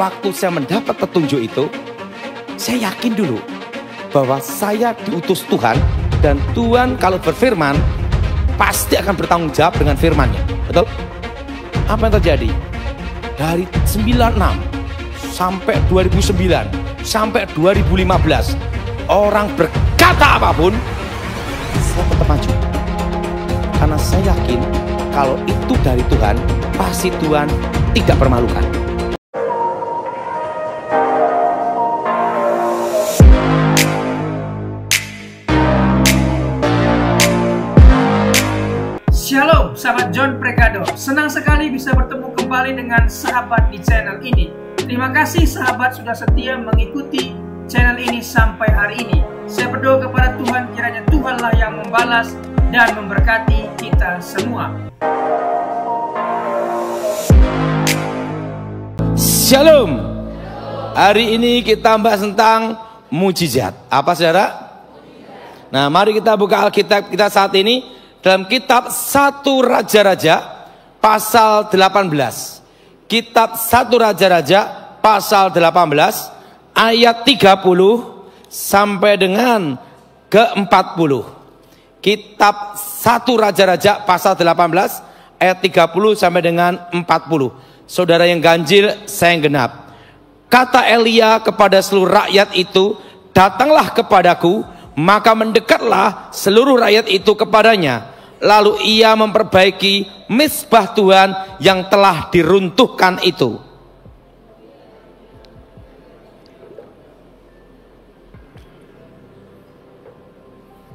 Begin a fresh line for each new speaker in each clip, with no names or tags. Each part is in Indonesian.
waktu saya mendapat petunjuk itu, saya yakin dulu bahwa saya diutus Tuhan, dan Tuhan kalau berfirman pasti akan bertanggung jawab dengan firman-Nya. Betul? Apa yang terjadi? Dari 96 sampai 2009 sampai 2015, orang berkata apapun, saya tetap maju. Karena saya yakin kalau itu dari Tuhan, pasti Tuhan tidak permalukan.
Shalom, sahabat John Prekado. Senang sekali bisa bertemu kembali dengan sahabat di channel ini. Terima kasih sahabat sudah setia mengikuti channel ini sampai hari ini. Saya berdoa kepada Tuhan, kiranya Tuhanlah yang membalas dan memberkati kita semua.
Shalom. Hari ini kita bahas tentang mujizat. Apa saudara? Nah, mari kita buka Alkitab kita saat ini dalam kitab 1 Raja-Raja pasal 18. Kitab 1 Raja-Raja pasal 18 ayat 30 sampai dengan ke-40. Kitab 1 Raja-Raja pasal 18 ayat 30 sampai dengan 40. Saudara yang ganjil, saya yang genap. Kata Elia kepada seluruh rakyat itu, datanglah kepadaku, maka mendekatlah seluruh rakyat itu kepadanya. Lalu ia memperbaiki mezbah Tuhan yang telah diruntuhkan itu.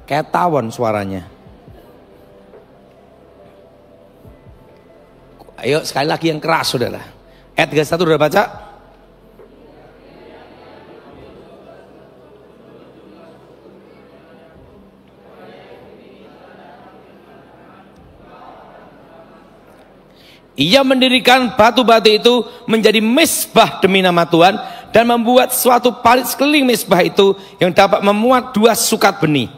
Kayak tawon suaranya. Ayo sekali lagi yang keras saudara. Ayat 31 udah baca? Ia mendirikan batu-batu itu menjadi mezbah demi nama Tuhan, dan membuat suatu parit sekeliling mezbah itu yang dapat memuat 2 sukat benih.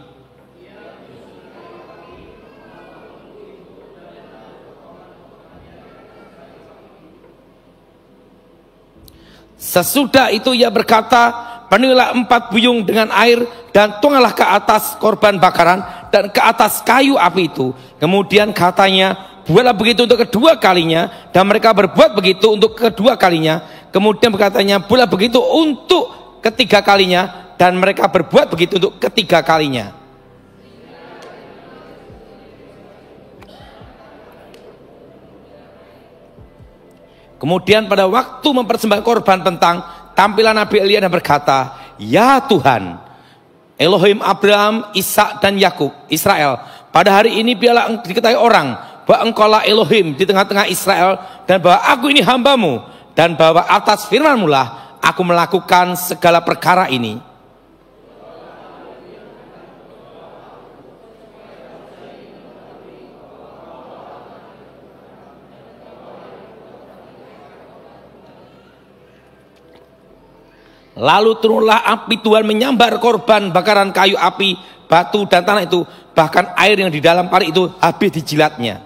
Sesudah itu ia berkata, penuhilah 4 buyung dengan air dan tuanglah ke atas korban bakaran dan ke atas kayu api itu. Kemudian katanya, buatlah begitu untuk kedua kalinya, dan mereka berbuat begitu untuk kedua kalinya. Kemudian berkatanya, buatlah begitu untuk ketiga kalinya, dan mereka berbuat begitu untuk ketiga kalinya. Kemudian pada waktu mempersembahkan korban pentang, tampilan Nabi Elia dan berkata, ya Tuhan, Elohim Abraham, Ishak dan Yakub, Israel, pada hari ini biarlah diketahui orang bahwa engkaulah Elohim di tengah-tengah Israel, dan bahwa aku ini hambamu, dan bahwa atas firman-Mu lah aku melakukan segala perkara ini. Lalu turunlah api Tuhan menyambar korban bakaran kayu api, batu dan tanah itu, bahkan air yang di dalam parit itu habis dijilatnya.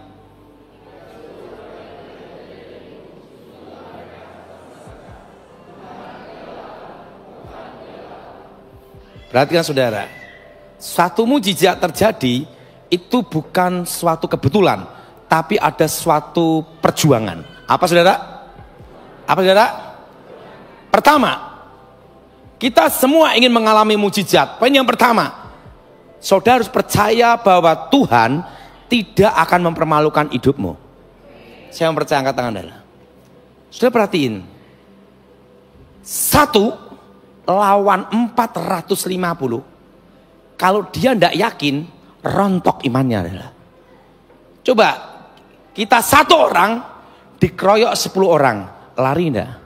Perhatikan saudara, suatu mujizat terjadi itu bukan suatu kebetulan, tapi ada suatu perjuangan. Apa saudara? Apa saudara? Pertama, kita semua ingin mengalami mujizat. Poin yang pertama, saudara harus percaya bahwa Tuhan tidak akan mempermalukan hidupmu. Saya mempercaya, angkat tangan adalah. Saudara perhatiin, 1 lawan 450. Kalau dia tidak yakin, rontok imannya adalah. Coba, kita 1 orang dikeroyok 10 orang, lari enggak?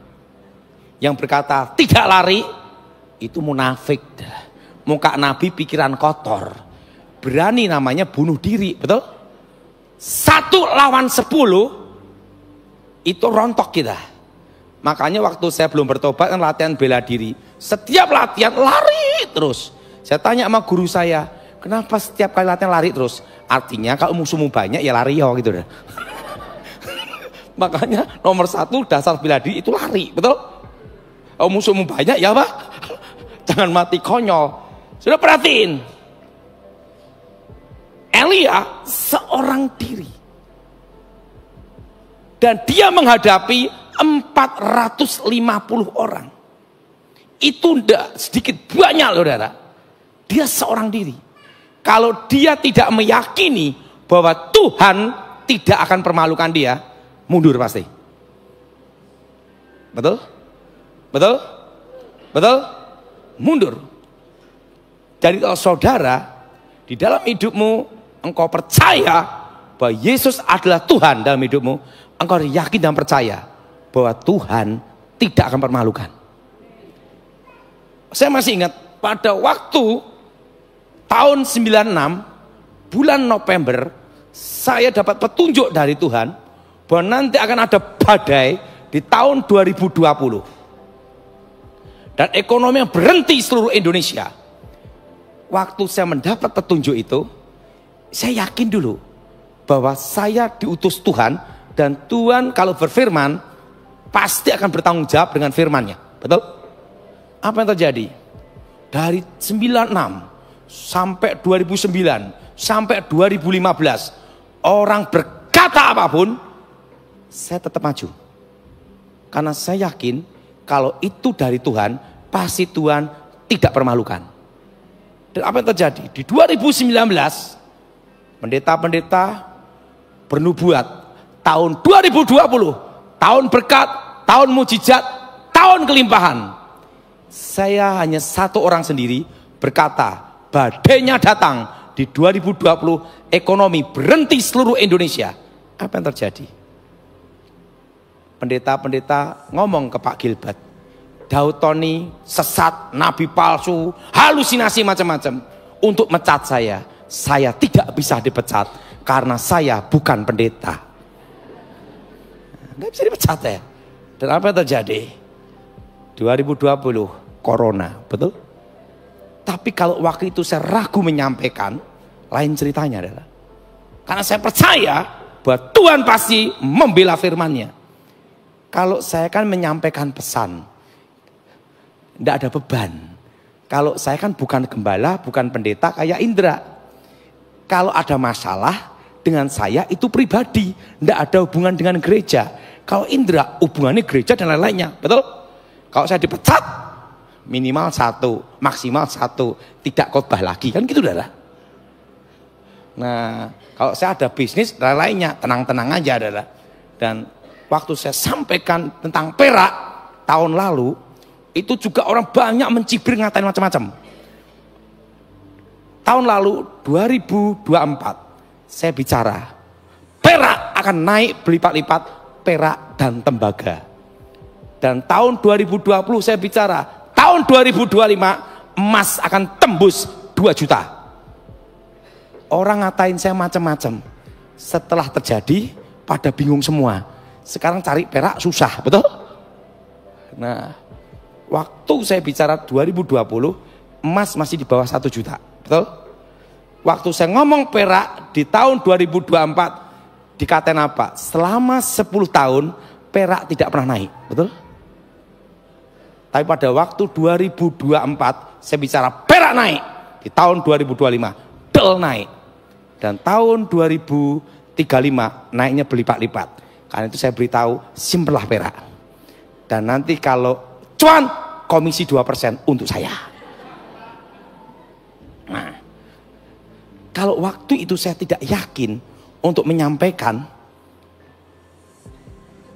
Yang berkata tidak lari, itu munafik. Muka Nabi pikiran kotor. Berani namanya bunuh diri, betul? 1 lawan 10 itu rontok kita. Makanya waktu saya belum bertobat kan latihan bela diri. Setiap latihan lari terus. Saya tanya sama guru saya, kenapa setiap kali latihan lari terus? Artinya kalau musuhmu banyak ya lari ya gitu. Makanya nomor 1 dasar bela diri itu lari, betul? Oh, musuhmu banyak ya Pak? Jangan mati konyol. Sudah perhatiin. Elia seorang diri. Dan dia menghadapi 450 orang. Itu tidak sedikit banyak saudara. Dia seorang diri. Kalau dia tidak meyakini bahwa Tuhan tidak akan permalukan dia, mundur pasti. Betul? Betul? Betul? Mundur. Jadi kalau saudara di dalam hidupmu engkau percaya bahwa Yesus adalah Tuhan dalam hidupmu, engkau yakin dan percaya bahwa Tuhan tidak akan permalukan. Saya masih ingat pada waktu tahun 96 bulan November, saya dapat petunjuk dari Tuhan bahwa nanti akan ada badai di tahun 2020 dan ekonomi yang berhenti seluruh Indonesia. Waktu saya mendapat petunjuk itu, saya yakin dulu bahwa saya diutus Tuhan, dan Tuhan kalau berfirman pasti akan bertanggung jawab dengan firman-Nya. Betul? Apa yang terjadi? Dari 96 sampai 2009 sampai 2015, orang berkata apapun, saya tetap maju. Karena saya yakin kalau itu dari Tuhan, pasti Tuhan tidak permalukan. Dan apa yang terjadi? Di 2019, pendeta-pendeta bernubuat, tahun 2020, tahun berkat, tahun mujizat, tahun kelimpahan. Saya hanya satu orang sendiri berkata, badainya datang di 2020, ekonomi berhenti seluruh Indonesia. Apa yang terjadi? Pendeta-pendeta ngomong ke Pak Gilbert, Daud Tony sesat, nabi palsu, halusinasi macam-macam. Untuk mecat saya tidak bisa dipecat karena saya bukan pendeta. Nggak bisa dipecat ya. Dan apa yang terjadi? 2020 Corona, betul? Tapi kalau waktu itu saya ragu menyampaikan, lain ceritanya adalah karena saya percaya bahwa Tuhan pasti membela firman-Nya. Kalau saya kan menyampaikan pesan, tidak ada beban. Kalau saya kan bukan gembala, bukan pendeta kayak Indra. Kalau ada masalah dengan saya itu pribadi, tidak ada hubungan dengan gereja. Kalau Indra hubungannya gereja dan lain-lainnya, betul? Kalau saya dipecat, minimal 1, maksimal 1, tidak khotbah lagi, kan gitu dah. Nah, kalau saya ada bisnis dan lainnya, tenang-tenang aja adalah. Dan waktu saya sampaikan tentang perak tahun lalu, itu juga orang banyak mencibir, ngatain macam-macam. Tahun lalu 2024 saya bicara perak akan naik berlipat-lipat, perak dan tembaga. Dan tahun 2020 saya bicara tahun 2025 emas akan tembus 2 juta. Orang ngatain saya macam-macam. Setelah terjadi pada bingung semua. Sekarang cari perak susah, betul? Nah, waktu saya bicara 2020 emas masih di bawah 1 juta, betul? Waktu saya ngomong perak di tahun 2024 dikatain apa? Selama 10 tahun perak tidak pernah naik, betul? Tapi pada waktu 2024 saya bicara perak naik, di tahun 2025 del naik, dan tahun 2035 naiknya berlipat-lipat. Karena itu saya beritahu simpelah perak, dan nanti kalau cuan komisi 2% untuk saya. Nah, kalau waktu itu saya tidak yakin untuk menyampaikan,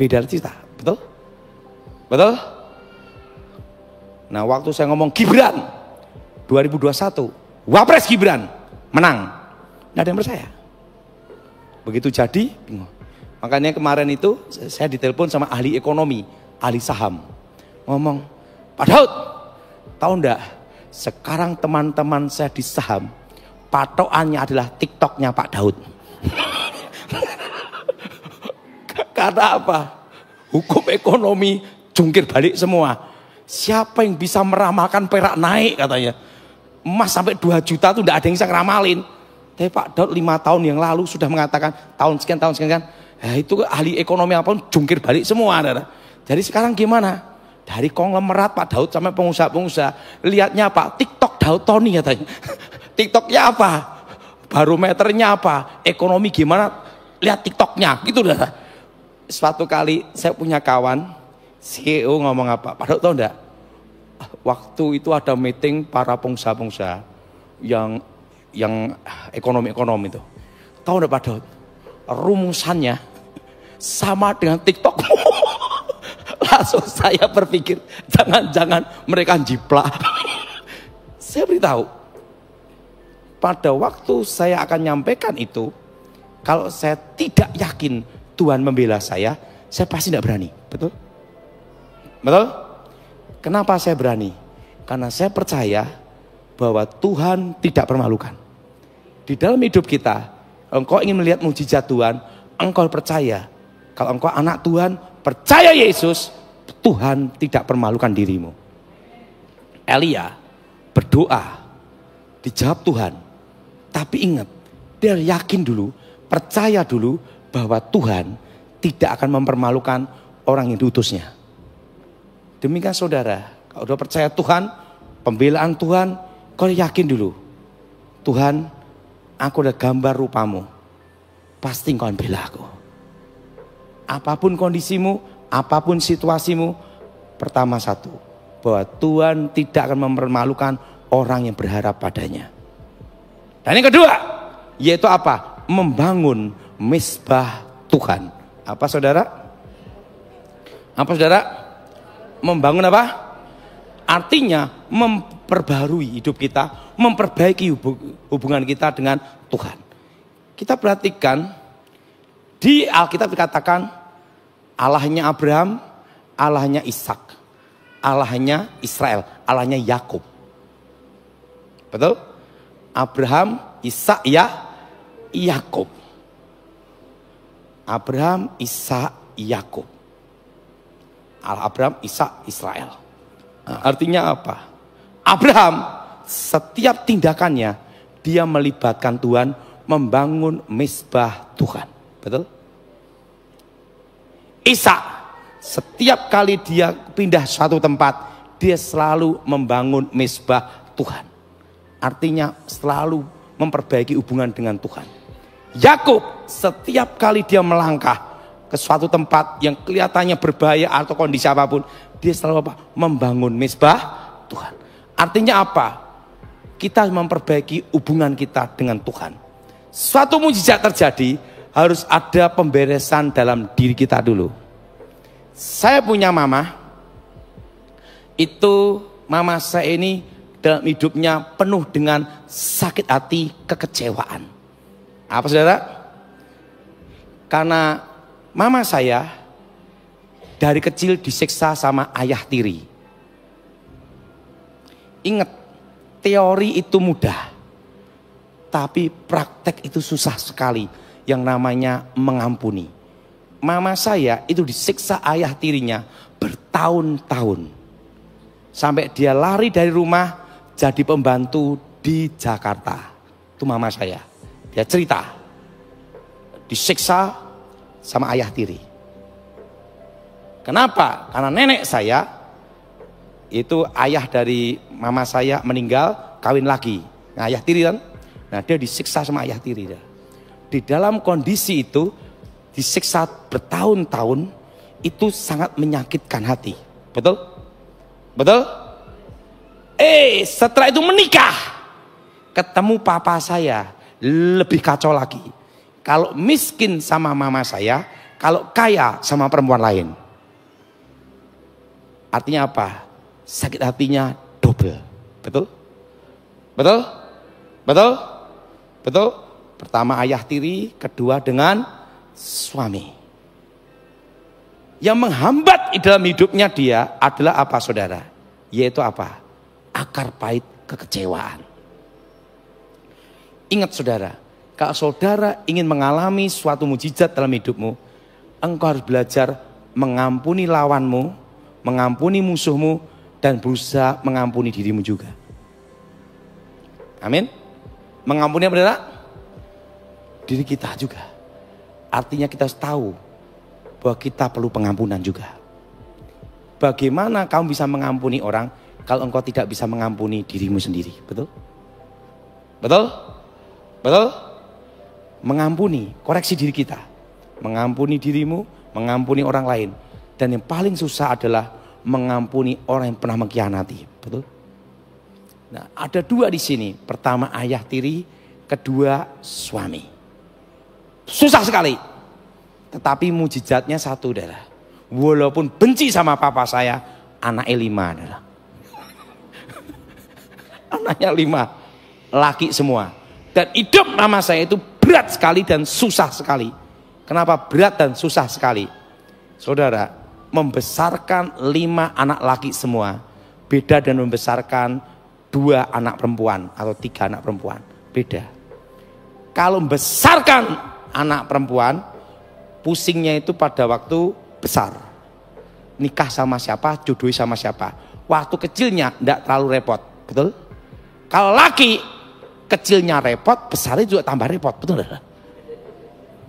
beda cerita, betul? Betul? Nah, waktu saya ngomong Gibran 2021, Wapres Gibran menang, nggak ada yang percaya. Begitu jadi, bingung. Makanya kemarin itu saya ditelepon sama ahli ekonomi, ahli saham, ngomong, Pak Daud, tahu enggak? Sekarang teman-teman saya di saham, patokannya adalah TikToknya Pak Daud. Karena apa? Hukum ekonomi jungkir balik semua. Siapa yang bisa meramalkan perak naik katanya? Emas sampai 2 juta tuh enggak ada yang bisa ngeramalin. Tapi Pak Daud 5 tahun yang lalu sudah mengatakan tahun sekian kan. Itu ahli ekonomi apapun jungkir balik semua. Jadi sekarang gimana? Dari konglomerat Pak Daud sampai pengusaha-pengusaha. Lihatnya apa? TikTok Daud Tony katanya. TikToknya apa? Barometernya apa? Ekonomi gimana? Lihat TikToknya. Gitu dah. Suatu kali saya punya kawan, CEO ngomong apa? Pak Daud tahu enggak? Waktu itu ada meeting para pengusaha-pengusaha yang ekonomi itu. Tahu enggak Pak Daud? Rumusannya sama dengan TikTok. Langsung saya berpikir, jangan-jangan mereka jiplak. Saya beritahu, pada waktu saya akan nyampaikan itu, kalau saya tidak yakin Tuhan membela saya pasti tidak berani. Betul? Betul? Kenapa saya berani? Karena saya percaya bahwa Tuhan tidak permalukan. Di dalam hidup kita, engkau ingin melihat mujizat Tuhan, engkau percaya. Kalau engkau anak Tuhan, percaya Yesus, Tuhan tidak permalukan dirimu. Elia berdoa, dijawab Tuhan. Tapi ingat, dia yakin dulu, percaya dulu bahwa Tuhan tidak akan mempermalukan orang yang diutusnya. Demikian saudara, kalau sudah percaya Tuhan, pembelaan Tuhan, kau yakin dulu, Tuhan, aku udah gambar rupamu, pasti engkau bela aku. Apapun kondisimu, apapun situasimu, pertama satu, bahwa Tuhan tidak akan mempermalukan orang yang berharap padanya. Dan yang kedua, yaitu apa? Membangun misbah Tuhan. Apa saudara? Apa saudara? Membangun apa? Artinya memperbarui hidup kita, memperbaiki hubungan kita dengan Tuhan. Kita perhatikan, di Alkitab dikatakan, Allahnya Abraham, Allahnya Ishak, Allahnya Israel, Allahnya Yakub. Betul? Abraham, Ishak, Yakub. Abraham, Ishak, Yakub. Allah Abraham, Ishak, Israel. Nah, artinya apa? Abraham setiap tindakannya dia melibatkan Tuhan, membangun misbah Tuhan. Betul? Ishak setiap kali dia pindah suatu tempat, dia selalu membangun misbah Tuhan. Artinya selalu memperbaiki hubungan dengan Tuhan. Yakub setiap kali dia melangkah ke suatu tempat yang kelihatannya berbahaya atau kondisi apapun, dia selalu apa? Membangun misbah Tuhan. Artinya apa? Kita memperbaiki hubungan kita dengan Tuhan. Suatu mujizat terjadi, harus ada pemberesan dalam diri kita dulu. Saya punya mama, itu mama saya ini dalam hidupnya penuh dengan sakit hati, kekecewaan. Apa saudara? Karena mama saya dari kecil disiksa sama ayah tiri. Ingat, teori itu mudah, tapi praktek itu susah sekali. Yang namanya mengampuni. Mama saya itu disiksa ayah tirinya bertahun-tahun. Sampai dia lari dari rumah jadi pembantu di Jakarta. Itu mama saya. Dia cerita. Disiksa sama ayah tiri. Kenapa? Karena nenek saya, itu ayah dari mama saya meninggal, kawin lagi. Nah, ayah tiri kan. Nah, dia disiksa sama ayah tiri. Di dalam kondisi itu, disiksa bertahun-tahun, itu sangat menyakitkan hati. Betul? Betul? Setelah itu menikah. Ketemu papa saya, lebih kacau lagi. Kalau miskin sama mama saya, kalau kaya sama perempuan lain. Artinya apa? Sakit hatinya double. Betul? Betul? Betul? Betul? Pertama ayah tiri, kedua dengan suami. Yang menghambat di dalam hidupnya dia adalah apa saudara? Yaitu apa? Akar pahit kekecewaan. Ingat saudara, kalau saudara ingin mengalami suatu mujizat dalam hidupmu, engkau harus belajar mengampuni lawanmu, mengampuni musuhmu, dan berusaha mengampuni dirimu juga. Amin. Mengampuni apa saudara? Diri kita juga. Artinya kita harus tahu bahwa kita perlu pengampunan juga. Bagaimana kamu bisa mengampuni orang kalau engkau tidak bisa mengampuni dirimu sendiri? Betul? Betul? Betul? Mengampuni, koreksi diri kita. Mengampuni dirimu, mengampuni orang lain. Dan yang paling susah adalah mengampuni orang yang pernah mengkhianati. Betul? Nah, ada dua di sini. Pertama ayah tiri, kedua suami. Susah sekali. Tetapi mujizatnya satu adalah, walaupun benci sama papa saya, anaknya 5 adalah. Anaknya 5, laki semua. Dan hidup mama saya itu berat sekali dan susah sekali. Kenapa berat dan susah sekali? Saudara, membesarkan 5 anak laki semua beda dengan membesarkan 2 anak perempuan atau 3 anak perempuan. Beda. Kalau membesarkan anak perempuan, pusingnya itu pada waktu besar. Nikah sama siapa, jodohi sama siapa. Waktu kecilnya tidak terlalu repot. Betul? Kalau laki, kecilnya repot, besarnya juga tambah repot. Betul?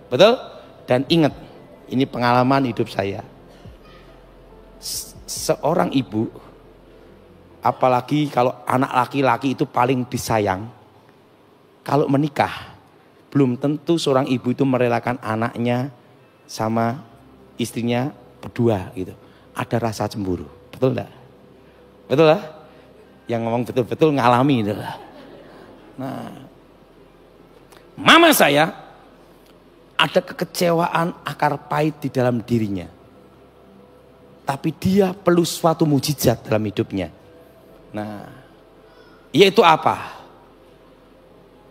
Betul? Dan ingat, ini pengalaman hidup saya. Seorang ibu, apalagi kalau anak laki-laki itu paling disayang, kalau menikah, belum tentu seorang ibu itu merelakan anaknya sama istrinya berdua gitu. Ada rasa cemburu, betul enggak? Betul lah? Yang ngomong betul-betul ngalami itu lah. Nah, mama saya ada kekecewaan akar pahit di dalam dirinya. Tapi dia perlu suatu mujizat dalam hidupnya. Nah, yaitu apa?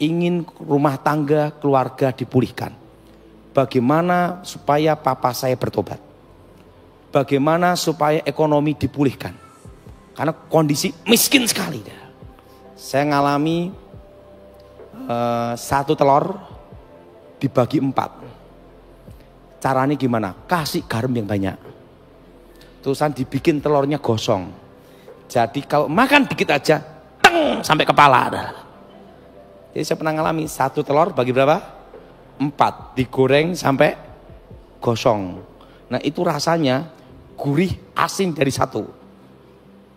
Ingin rumah tangga, keluarga dipulihkan. Bagaimana supaya papa saya bertobat? Bagaimana supaya ekonomi dipulihkan? Karena kondisi miskin sekali. Saya ngalami 1 telur dibagi 4. Caranya gimana? Kasih garam yang banyak. Terusan dibikin telurnya gosong. Jadi kalau makan dikit aja, teng sampai kepala. Jadi saya pernah ngalami 1 telur bagi berapa? 4, digoreng sampai gosong. Nah itu rasanya gurih asin dari 1.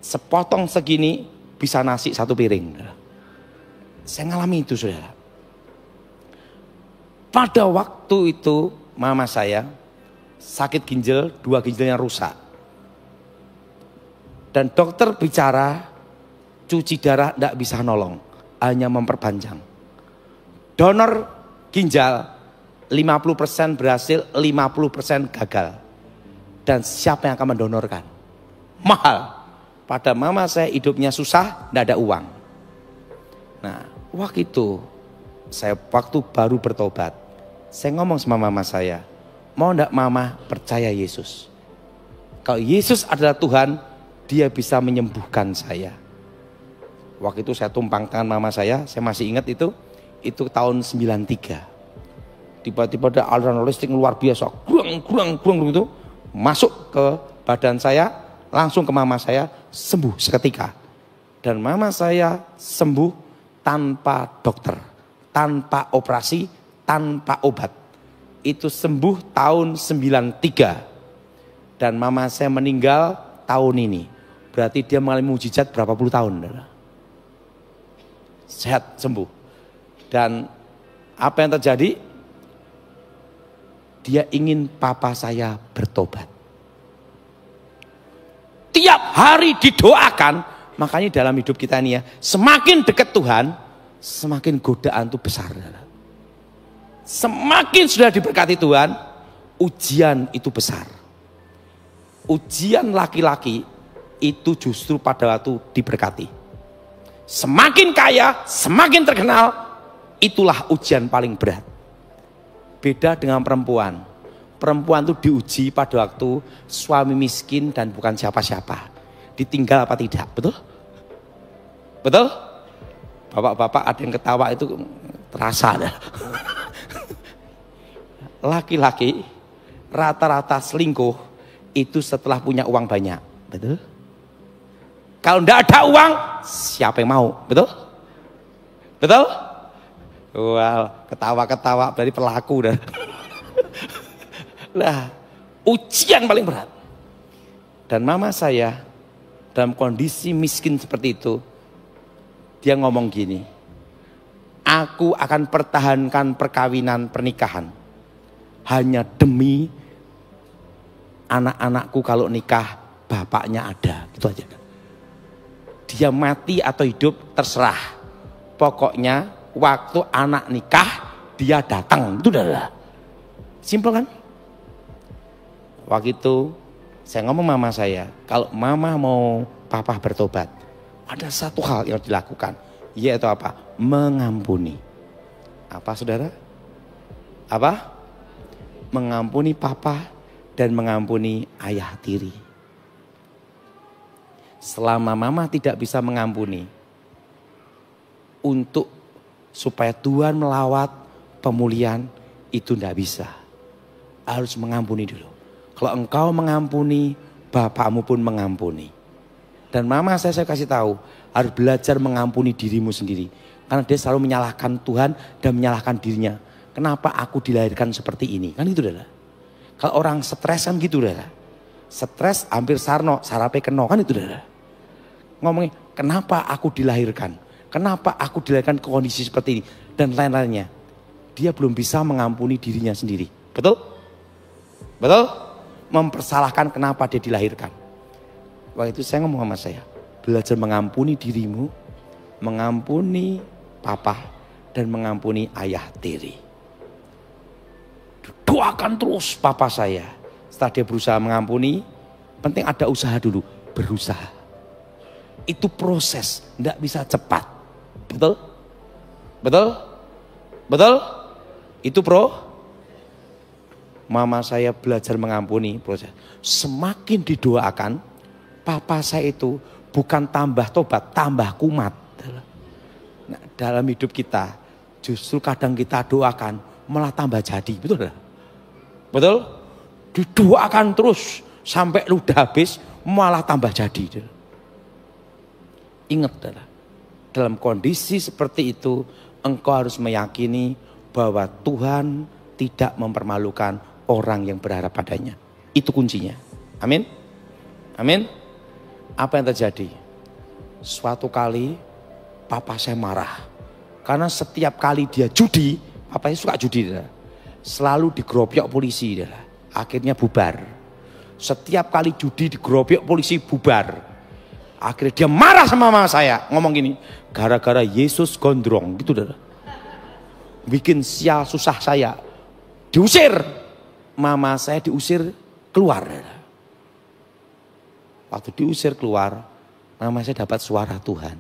Sepotong segini bisa nasi 1 piring. Saya ngalami itu saudara. Pada waktu itu mama saya sakit ginjal, 2 ginjalnya rusak. Dan dokter bicara cuci darah tidak bisa nolong, hanya memperpanjang. Donor ginjal 50% berhasil, 50% gagal. Dan siapa yang akan mendonorkan? Mahal. Pada mama saya hidupnya susah, tidak ada uang. Nah, waktu itu saya waktu baru bertobat, saya ngomong sama mama saya, mau tidak mama percaya Yesus? Kalau Yesus adalah Tuhan, dia bisa menyembuhkan saya. Waktu itu saya tumpang tangan mama saya masih ingat itu tahun 93. Tiba-tiba ada aliran listrik luar biasa, kurang gitu, masuk ke badan saya, langsung ke mama saya, sembuh seketika. Dan mama saya sembuh tanpa dokter, tanpa operasi, tanpa obat. Itu sembuh tahun 93. Dan mama saya meninggal tahun ini. Berarti dia mengalami mujizat berapa puluh tahun. Sehat, sembuh. Dan apa yang terjadi? Dia ingin papa saya bertobat. Tiap hari didoakan. Makanya dalam hidup kita ini ya, semakin dekat Tuhan, semakin godaan itu besar. Semakin sudah diberkati Tuhan, ujian itu besar. Ujian laki-laki itu justru pada waktu diberkati. Semakin kaya, semakin terkenal, itulah ujian paling berat. Beda dengan perempuan. Perempuan itu diuji pada waktu suami miskin dan bukan siapa-siapa. Ditinggal apa tidak, betul? Betul? Bapak-bapak ada yang ketawa itu terasa. Laki-laki rata-rata selingkuh itu setelah punya uang banyak, betul? Kalau tidak ada uang, siapa yang mau? Betul? Betul? Wow, ketawa-ketawa dari pelaku dah. Lah, ujian paling berat. Dan mama saya dalam kondisi miskin seperti itu, dia ngomong gini, aku akan pertahankan perkawinan pernikahan hanya demi anak-anakku kalau nikah bapaknya ada, gitu aja. Dia mati atau hidup terserah. Pokoknya waktu anak nikah dia datang, itu udah simpel kan? Waktu itu saya ngomong mama saya, kalau mama mau papa bertobat, ada satu hal yang dilakukan, yaitu apa? Mengampuni. Apa saudara? Apa? Mengampuni papa dan mengampuni ayah tiri. Selama mama tidak bisa mengampuni, untuk supaya Tuhan melawat pemulihan itu tidak bisa. Harus mengampuni dulu. Kalau engkau mengampuni, bapakmu pun mengampuni. Dan mama saya kasih tahu, harus belajar mengampuni dirimu sendiri. Karena dia selalu menyalahkan Tuhan dan menyalahkan dirinya. Kenapa aku dilahirkan seperti ini? Kan itu adalah. Kalau orang stres kan gitu adalah. Stres hampir sarno, sarape keno kan itu adalah. Ngomongin, kenapa aku dilahirkan? Kenapa aku dilahirkan ke kondisi seperti ini? Dan lain-lainnya. Dia belum bisa mengampuni dirinya sendiri. Betul? Betul? Mempersalahkan kenapa dia dilahirkan. Waktu itu saya ngomong sama saya, belajar mengampuni dirimu, mengampuni papa, dan mengampuni ayah tiri. Doakan terus papa saya. Setelah dia berusaha mengampuni, penting ada usaha dulu, berusaha. Itu proses, tidak bisa cepat. Betul? Betul? Betul? Itu Mama saya belajar mengampuni proses. Semakin didoakan, papa saya itu bukan tambah tobat, tambah kumat. Nah, dalam hidup kita, justru kadang kita doakan, malah tambah jadi. Betul? Betul? Didoakan terus, sampai ludah habis, malah tambah jadi. Ingat, dalam kondisi seperti itu, engkau harus meyakini bahwa Tuhan tidak mempermalukan orang yang berharap padanya. Itu kuncinya. Amin. Amin. Apa yang terjadi? Suatu kali papa saya marah. Karena setiap kali dia judi, papanya suka judi. Selalu digerobyok polisi. Akhirnya bubar. Setiap kali judi digerobyok polisi, bubar. Akhirnya dia marah sama mama saya. Ngomong gini, gara-gara Yesus gondrong. Gitu dah. Bikin sial susah saya. Diusir. Mama saya diusir keluar. Waktu diusir keluar, mama saya dapat suara Tuhan.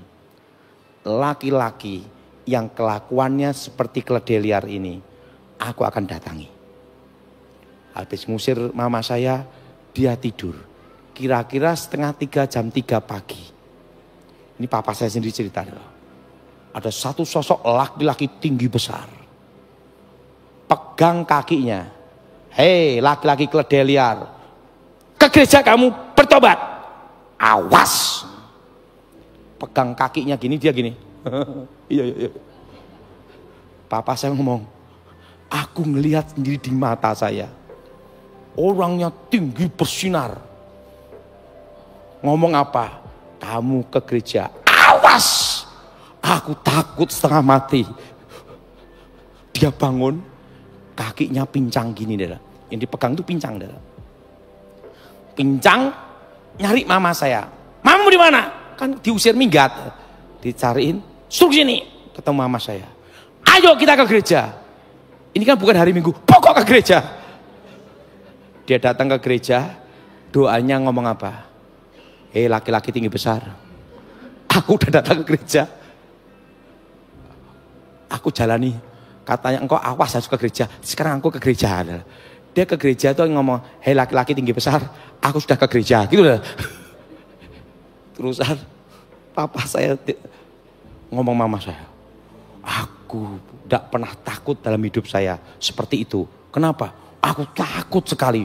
Laki-laki yang kelakuannya seperti keledai liar ini, aku akan datangi. Habis ngusir mama saya, dia tidur. Kira-kira 2:30 jam 3 pagi. Ini papa saya sendiri cerita. Ada satu sosok laki-laki tinggi besar. Pegang kakinya. Hei laki-laki keledai liar, ke gereja kamu bertobat. Awas. Pegang kakinya gini, dia gini. Iya. Papa saya ngomong, aku ngelihat sendiri di mata saya. Orangnya tinggi bersinar. Ngomong apa? Kamu ke gereja. Awas. Aku takut setengah mati. Dia bangun. Kakinya pincang gini dah. Yang dipegang itu pincang dah. Pincang, nyari mama saya. Mamamu di mana? Kan diusir minggat. Dicariin, suruh sini. Ketemu mama saya. Ayo kita ke gereja. Ini kan bukan hari Minggu, pokok ke gereja. Dia datang ke gereja, doanya ngomong apa? Hei laki-laki tinggi besar, aku udah datang ke gereja. Aku jalani. Katanya engkau awas harus ke gereja. Sekarang aku ke gereja. Dia ke gereja tuh ngomong, hei laki-laki tinggi besar, aku sudah ke gereja. Gitu lah. Terusan papa saya ngomong mama saya, aku tidak pernah takut dalam hidup saya seperti itu. Kenapa? Aku takut sekali.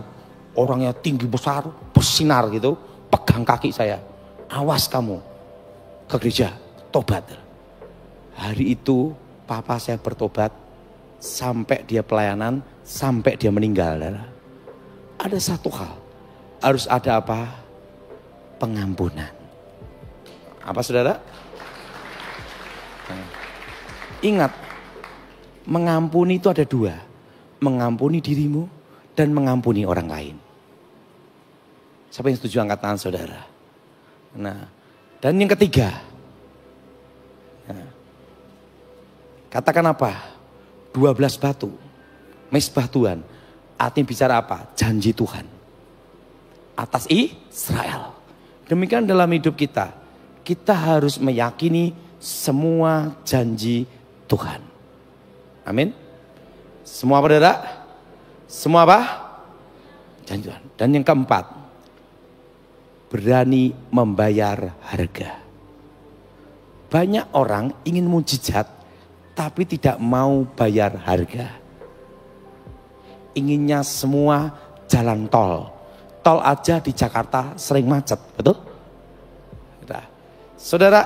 Orangnya tinggi besar, bersinar gitu, pegang kaki saya. Awas kamu ke gereja, tobat. Hari itu papa saya bertobat. Sampai dia pelayanan, sampai dia meninggal. Ada satu hal, harus ada apa? pengampunan. Apa saudara? Ingat, mengampuni itu ada dua. Mengampuni dirimu dan mengampuni orang lain. Siapa yang setuju angkat tangan saudara? Nah, dan yang ketiga. Nah, katakan apa? 12 batu. Mesbah Tuhan. Artinya bicara apa? Janji Tuhan. Atas Israel. Demikian dalam hidup kita. Kita harus meyakini semua janji Tuhan. Amin. Semua apa saudara? Semua apa? Janji Tuhan. Dan yang keempat, berani membayar harga. Banyak orang ingin mujizat tapi tidak mau bayar harga. Inginnya semua jalan tol. Tol aja di Jakarta sering macet, betul? Nah, saudara,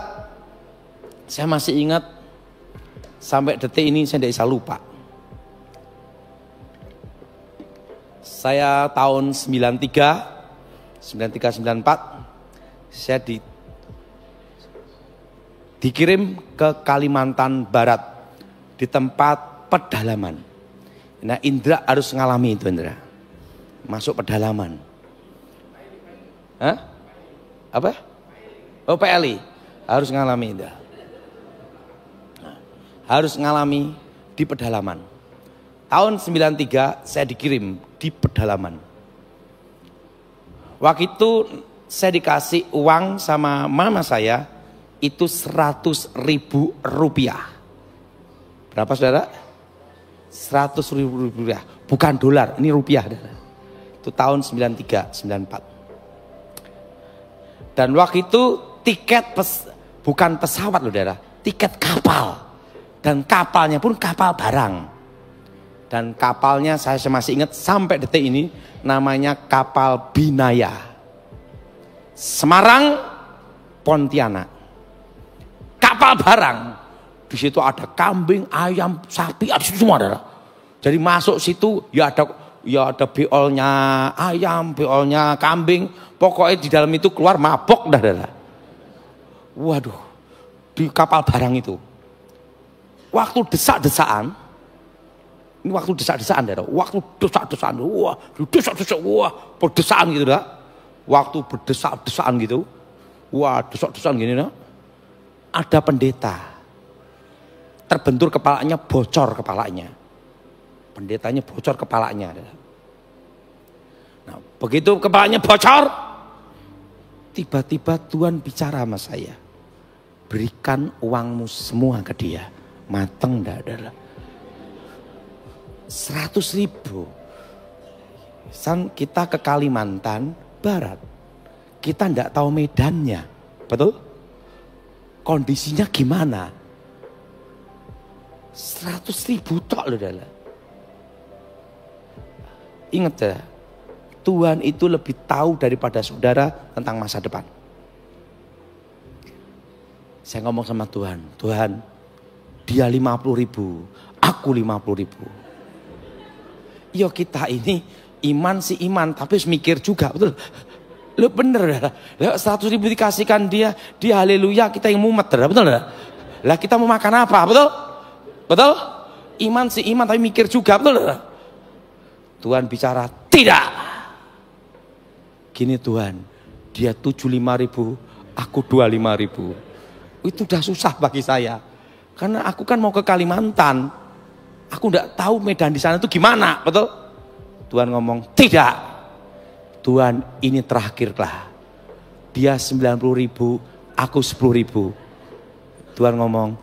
saya masih ingat sampai detik ini saya tidak bisa lupa. Saya tahun 93, 94, saya dikirim ke Kalimantan Barat di tempat pedalaman. Nah, Indra harus ngalami itu, Indra. Masuk pedalaman. Hah? Apa? Oh, PLI. Harus ngalami itu. Nah, harus ngalami di pedalaman. Tahun 93 saya dikirim di pedalaman. Waktu itu saya dikasih uang sama mama saya itu 100.000 rupiah. Berapa saudara? 100.000 rupiah. Bukan dolar, ini rupiah. Itu tahun 93, 94. Dan waktu itu tiket bukan pesawat loh saudara, tiket kapal. Dan kapalnya pun kapal barang. Dan kapalnya saya masih ingat sampai detik ini namanya kapal Binaya. Semarang, Pontianak. Kapal barang. Di situ ada kambing, ayam, sapi, ada semua ada. Jadi masuk situ ya ada beolnya ayam, beolnya kambing. Pokoknya di dalam itu keluar mabok dah. Waduh, di kapal barang itu. Waktu desak-desaan. Ini waktu desak-desaan, waktu desak-desaan, wah, desak-desak, wah, berdesaan gitu dah. Waktu berdesak-desaan gitu, wah, desak-desaan gini dah. Ada pendeta, terbentur kepalanya, bocor kepalanya. Pendetanya bocor kepalanya. Nah, begitu kepalanya bocor, tiba-tiba Tuhan bicara sama saya, berikan uangmu semua ke dia, mateng dah, adalah. 100.000. Kita ke Kalimantan Barat. Kita tidak tahu medannya. Betul? Kondisinya gimana? 100.000 tok loh adalah. Ingat ya, Tuhan itu lebih tahu daripada saudara tentang masa depan. Saya ngomong sama Tuhan, Tuhan, dia 50.000, aku 50.000. Yo kita ini iman sih iman, tapi harus mikir juga, betul? Lo bener lah, 100.000 dikasihkan dia haleluya, kita yang mumet, betul lah? Lah kita mau makan apa, betul? Betul? Iman sih iman, tapi mikir juga, betul lah? Tuhan bicara, tidak. Gini Tuhan, dia 75.000, aku 25.000. Itu udah susah bagi saya, karena aku kan mau ke Kalimantan. Aku enggak tahu medan di sana itu gimana, betul? Tuhan ngomong, tidak. Tuhan ini terakhirlah. Dia 90.000, aku 10.000. Tuhan ngomong,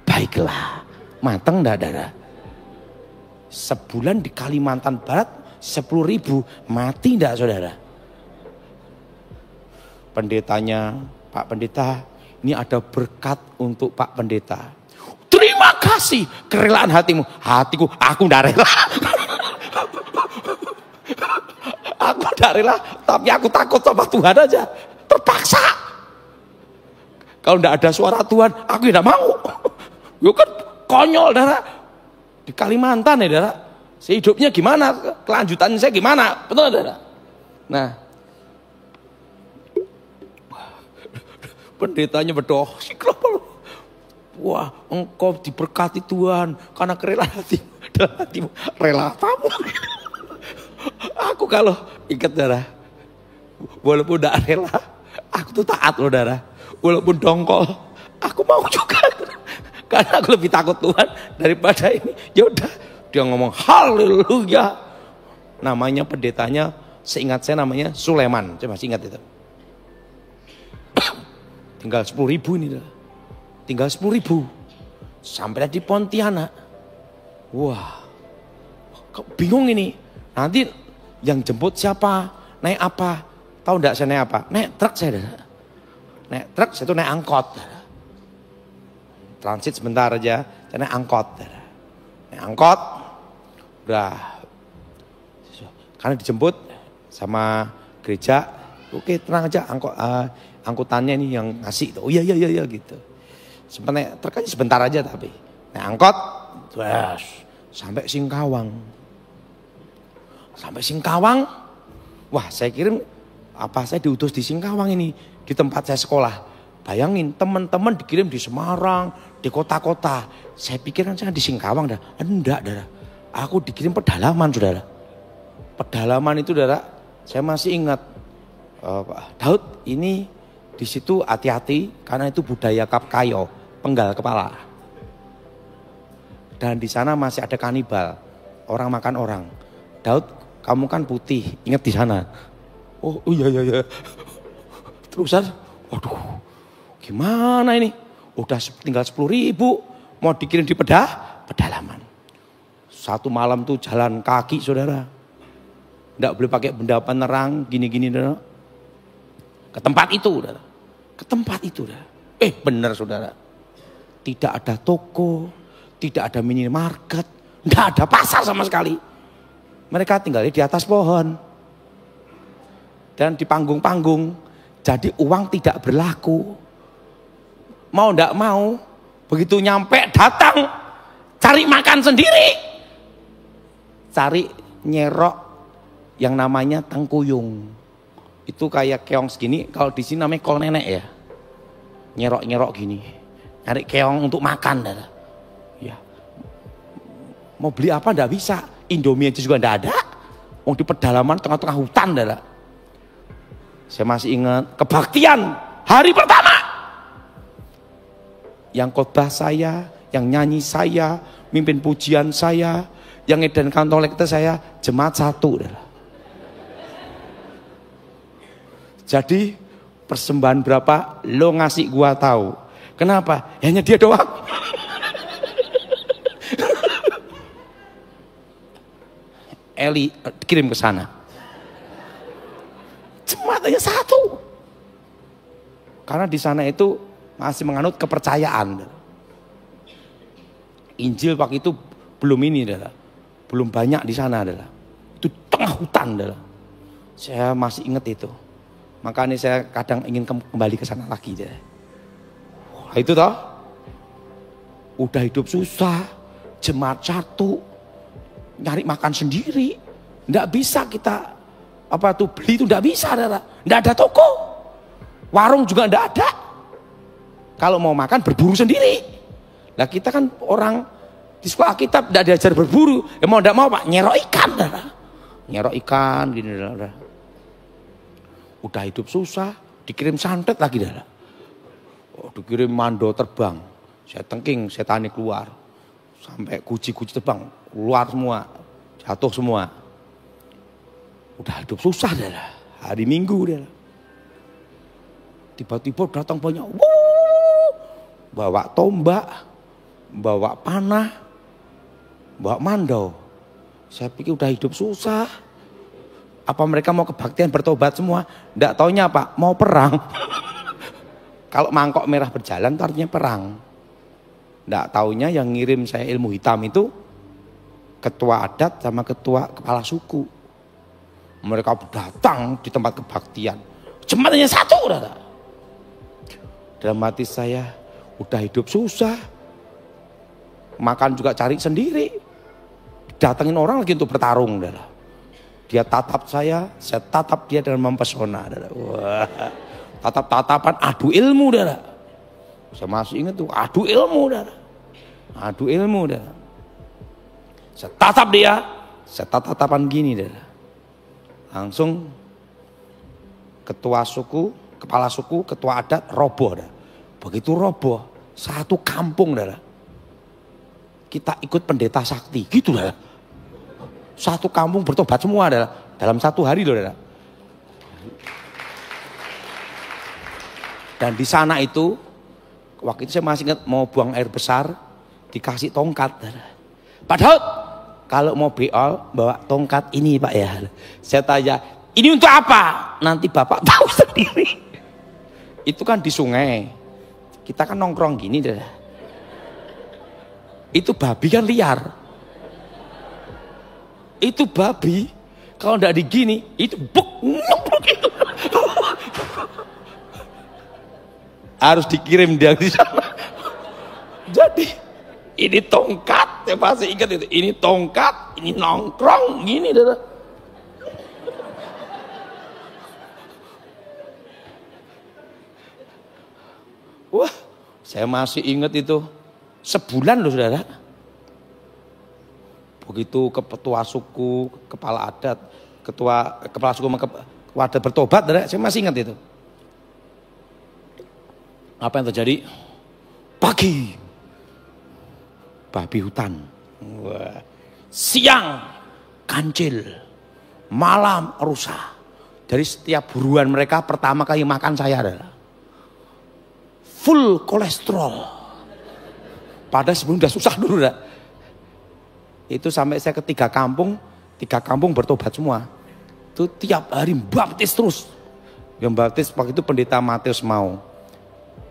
baiklah. Mateng enggak, saudara? Sebulan di Kalimantan Barat 10.000, mati enggak, saudara? Pendetanya, Pak Pendeta, ini ada berkat untuk Pak Pendeta. Terima kasih kerelaan hatimu. Hatiku, aku ndak rela. Aku ndak rela, tapi aku takut sama Tuhan aja. Terpaksa. Kalau ndak ada suara Tuhan, aku tidak mau. Yo kan konyol, Dara. Di Kalimantan ya, Dara. Hidupnya gimana? Kelanjutannya saya gimana? Betul, Dara? Nah, Pendetanya berdoa, wah engkau diberkati Tuhan karena kerelaan hatimu. Dalam hatimu, rela tamu. Aku kalau ikat darah, walaupun tidak rela, aku tuh taat loh darah. Walaupun dongkol, aku mau juga. Karena aku lebih takut Tuhan daripada ini. Ya udah, dia ngomong haleluya. Namanya pendetanya, seingat saya namanya Sulaiman. Saya masih ingat itu. Tinggal 10.000 ini dah. Tinggal 10.000. Sampai di Pontianak. Wah. Bingung ini. Nanti yang jemput siapa? Naik apa? Tahu enggak saya naik apa? Naik truk saya dah. Naik truk saya tuh naik angkot. Transit sebentar aja, saya naik angkot. Naik angkot. Udah. Karena dijemput sama gereja. Oke, tenang aja angkutannya ini yang ngasih. Oh iya gitu. Sebentar terkait sebentar aja tapi. Nah, angkot terus sampai Singkawang. Sampai Singkawang. Wah, saya kirim saya diutus di Singkawang ini, di tempat saya sekolah. Bayangin teman-teman dikirim di Semarang, di kota-kota. Saya pikir kan saya di Singkawang dah. Enggak, Saudara. Aku dikirim pedalaman, Saudara. Pedalaman itu, Saudara, saya masih ingat Pak Daud ini di situ hati-hati karena itu budaya Kapkayo, penggal kepala. Dan di sana masih ada kanibal, orang makan orang. Daud, kamu kan putih, ingat di sana. Oh iya. Terusan, waduh, gimana ini? Udah tinggal 10.000, mau dikirim di pedalaman. Satu malam tuh jalan kaki, Saudara. Nggak boleh pakai benda penerang, gini-gini, Saudara. Ke tempat itu, Saudara. Ke tempat itu, Saudara. Benar, Saudara. Tidak ada toko, tidak ada minimarket, nggak ada pasar sama sekali. Mereka tinggal di atas pohon. Dan di panggung-panggung, jadi uang tidak berlaku. Mau ndak mau, begitu nyampe datang, cari makan sendiri. Cari nyerok yang namanya tengkuyung. Itu kayak keong segini, kalau di sini namanya kol nenek ya. Nyerok-nyerok gini. Nyari keong untuk makan. Ya. Mau beli apa ndak bisa. Indomie aja juga ndak ada. Di pedalaman tengah-tengah hutan. Saya masih ingat kebaktian hari pertama. Yang khotbah saya, yang nyanyi saya, mimpin pujian saya, yang ngeden kantong lekte saya, jemaat 1. Jadi persembahan berapa lo ngasih gua tahu. Kenapa? Hanya dia doang. Eli kirim ke sana. Jemaatnya 1. Karena di sana itu masih menganut kepercayaan. Injil waktu itu belum ini, belum banyak di sana. Itu tengah hutan. Saya masih ingat itu. Makanya saya kadang ingin kembali ke sana lagi. Wah, itu toh. Udah hidup susah, jemaat 1, nyari makan sendiri. Nggak bisa kita beli itu nggak bisa, nggak ada toko, warung juga nggak ada. Kalau mau makan berburu sendiri. Nah kita kan orang di sekolah kitab nggak diajar berburu, mau nggak mau Pak nyerok ikan, nyerok ikan gini, Udah hidup susah, dikirim santet lagi, dikirim mando terbang, saya tengking, saya tani keluar, sampai kuci-kuci terbang keluar semua, jatuh semua. Udah hidup susah hari Minggu tiba-tiba datang banyak, bawa tombak, bawa panah, bawa mandau. Saya pikir udah hidup susah. Apa mereka mau kebaktian bertobat semua? Nggak taunya apa? Mau perang. Kalau mangkok merah berjalan itu artinya perang. Nggak taunya yang ngirim saya ilmu hitam itu ketua adat sama ketua kepala suku. Mereka datang di tempat kebaktian. Jemaatnya 1. Dalam hati saya, udah hidup susah. Makan juga cari sendiri. Datangin orang lagi untuk bertarung. Dia tatap saya tatap dia dengan mempesona. Wah, Tatap-tatapan adu ilmu, saudara. Saya masih ingat tuh, adu ilmu, saudara. Adu ilmu, saudara. Saya tatap dia, saya tatapan gini, saudara. Langsung ketua suku, kepala suku, ketua adat roboh, saudara. Begitu roboh, satu kampung, saudara. Kita ikut pendeta sakti, gitu, saudara. Satu kampung bertobat semua, saudara. Dalam satu hari, saudara. Dan di sana itu, waktu itu saya masih ingat mau buang air besar, dikasih tongkat. Pak Daud, kalau mau beol, bawa tongkat ini Pak ya. Saya tanya, ini untuk apa? Nanti Bapak tahu sendiri. Itu kan di sungai. Kita kan nongkrong gini. Itu babi kan liar. Itu babi, kalau enggak digini, itu buk, gitu. Harus dikirim dia di sana. Jadi ini tongkat, saya masih ingat itu. Ini tongkat, ini nongkrong, gini, saudara. Wah, saya masih ingat itu. Sebulan loh, saudara. Begitu ketua suku, kepala adat, kepala suku, kepala adat bertobat, saudara. Saya masih ingat itu. Apa yang terjadi? Pagi, babi hutan. Wah. Siang, kancil. Malam, rusa. Dari setiap buruan mereka pertama kali makan saya adalah full kolesterol. Padahal sebelum udah susah dulu. Itu sampai saya ke tiga kampung bertobat semua. Itu tiap hari baptis terus. Yang baptis waktu itu pendeta Matius mau.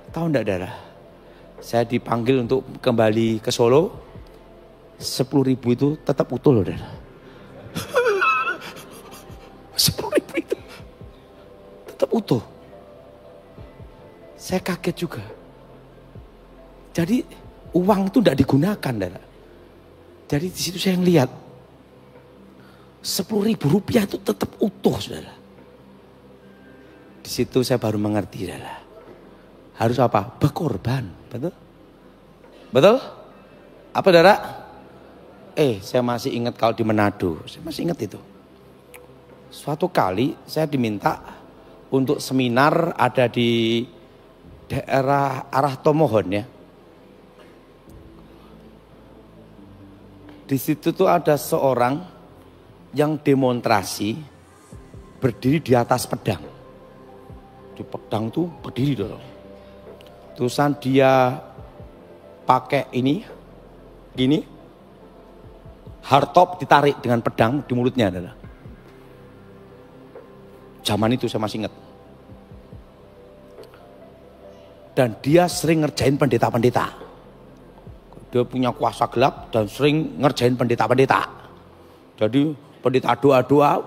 Tahu enggak, saudara? Saya dipanggil untuk kembali ke Solo. 10.000 itu tetap utuh loh, saudara. 10.000 itu tetap utuh. Saya kaget juga. Jadi uang itu enggak digunakan, saudara. Jadi di situ saya lihat 10.000 rupiah itu tetap utuh, saudara. Di situ saya baru mengerti, saudara. Harus apa? Berkorban. Betul? Betul? Apa, saudara? Saya masih ingat kalau di Manado. Saya masih ingat itu. Suatu kali saya diminta untuk seminar ada di daerah arah Tomohon ya. Di situ tuh ada seorang yang demonstrasi berdiri di atas pedang. Di pedang tuh berdiri dong. Terusan dia pakai ini, gini, hardtop ditarik dengan pedang di mulutnya adalah. Zaman itu saya masih ingat. Dan dia sering ngerjain pendeta-pendeta. Dia punya kuasa gelap dan sering ngerjain pendeta-pendeta. Jadi pendeta doa-doa,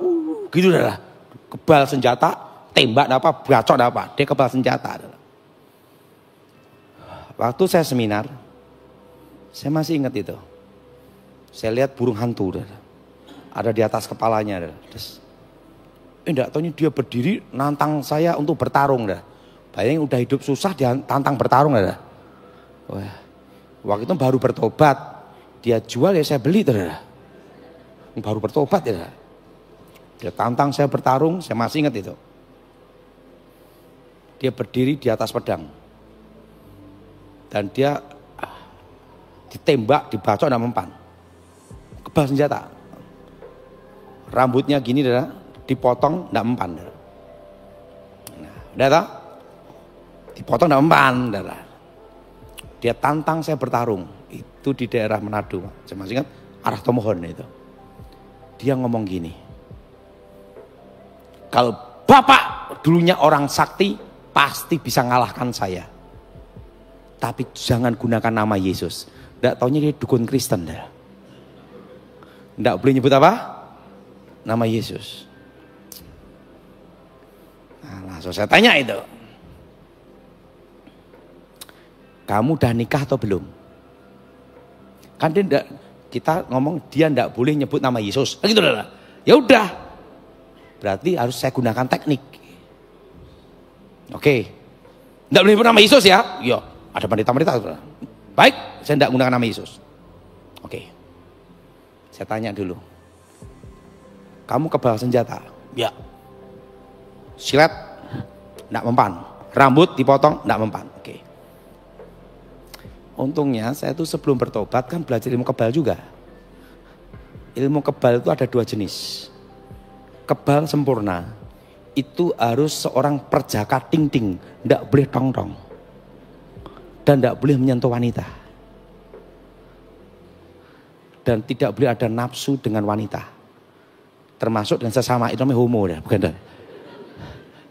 gitu adalah. Kebal senjata, tembak apa, bacok apa, dia kebal senjata adalah. Waktu saya seminar, saya masih ingat itu. Saya lihat burung hantu, ada di atas kepalanya. Terus, enggak tahunya dia berdiri nantang saya untuk bertarung. Bayangin udah hidup susah, dia tantang bertarung. Wah, waktu itu baru bertobat, dia jual ya saya beli. Baru bertobat ya. Dia tantang saya bertarung, saya masih ingat itu. Dia berdiri di atas pedang. Dan dia ditembak, dibacok dan mempan. Kebal senjata. Rambutnya gini, dipotong, tidak mempan. Nah, udah tahu? Dipotong, tidak mempan. Dia tantang saya bertarung. Itu di daerah Manado. Saya masih ingat, arah Tomohon itu. Dia ngomong gini. Kalau Bapak dulunya orang sakti, pasti bisa ngalahkan saya. Tapi jangan gunakan nama Yesus. Nggak taunya dia dukun Kristen. Nggak boleh nyebut apa? Nama Yesus. Nah, langsung saya tanya itu. Kamu udah nikah atau belum? Kan dia enggak, kita ngomong dia nggak boleh nyebut nama Yesus. Gitu lah. Ya udah. Berarti harus saya gunakan teknik. Oke. Tidak boleh nyebut nama Yesus ya? Iya, ada pendeta-pendeta. Baik, saya tidak menggunakan nama Yesus. Oke. Saya tanya dulu. Kamu kebal senjata? Ya. Silet? Tidak mempan. Rambut dipotong? Tidak mempan. Oke. Untungnya saya tuh sebelum bertobat kan belajar ilmu kebal juga. Ilmu kebal itu ada 2 jenis. Kebal sempurna. Itu harus seorang perjaka ting-ting, tidak boleh tong-tong, dan tidak boleh menyentuh wanita, dan tidak boleh ada nafsu dengan wanita, termasuk dengan sesama, itu namanya homo ya, bukan?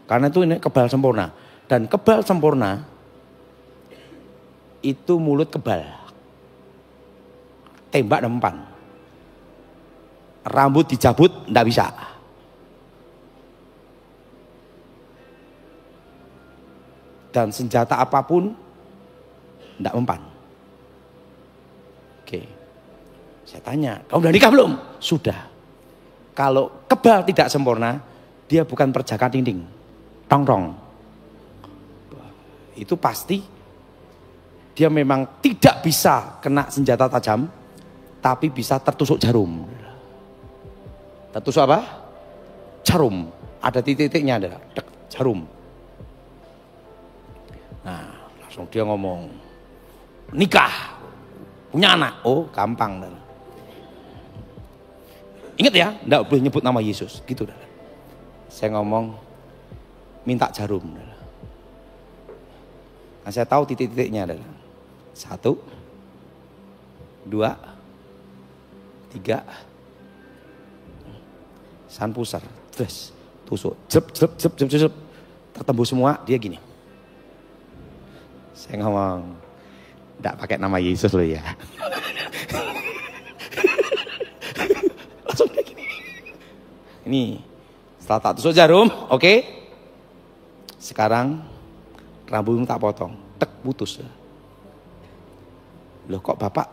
Karena itu ini kebal sempurna, dan kebal sempurna itu mulut kebal, tembak dan mempan, rambut dicabut tidak bisa. Dan senjata apapun tidak mempan. Oke. Saya tanya, kamu udah nikah belum? Sudah. Kalau kebal tidak sempurna, dia bukan perjaka dinding, tong-tong. Itu pasti dia memang tidak bisa kena senjata tajam, tapi bisa tertusuk jarum. Tertusuk apa? Jarum. Ada titik-titiknya, ada jarum. Nah, langsung dia ngomong, nikah, punya anak. Oh, gampang. Ingat ya, enggak boleh nyebut nama Yesus, gitu. Saya ngomong, minta jarum. Nah, saya tahu titik-titiknya adalah 1, 2, 3, san pusar, terus tusuk, jep, tertembus semua, dia gini. Saya ngomong, enggak pakai nama Yesus loh ya. Langsung kayak gini. Ini, setelah tak tusuk jarum, oke. Sekarang rambutmu tak potong, tek putus. Loh kok bapak?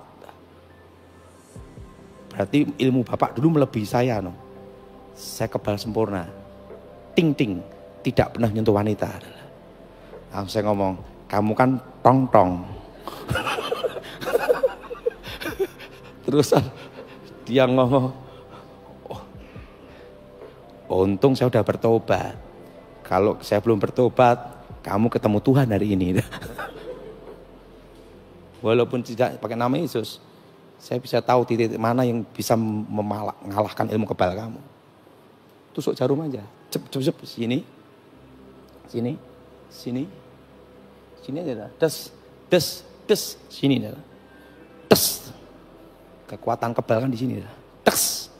Berarti ilmu bapak dulu melebihi saya, no. Saya kebal sempurna, ting-ting, tidak pernah nyentuh wanita. Langsung saya ngomong, kamu kan tong-tong. Terus dia ngomong, oh, untung saya udah bertobat. Kalau saya belum bertobat, kamu ketemu Tuhan hari ini. Walaupun tidak pakai nama Yesus, saya bisa tahu titik mana yang bisa mengalahkan ilmu kebal kamu. Tusuk jarum aja, cep, sini, sini aja, des, sini dah, tes, kekuatan kebal kan di sini dah, tes,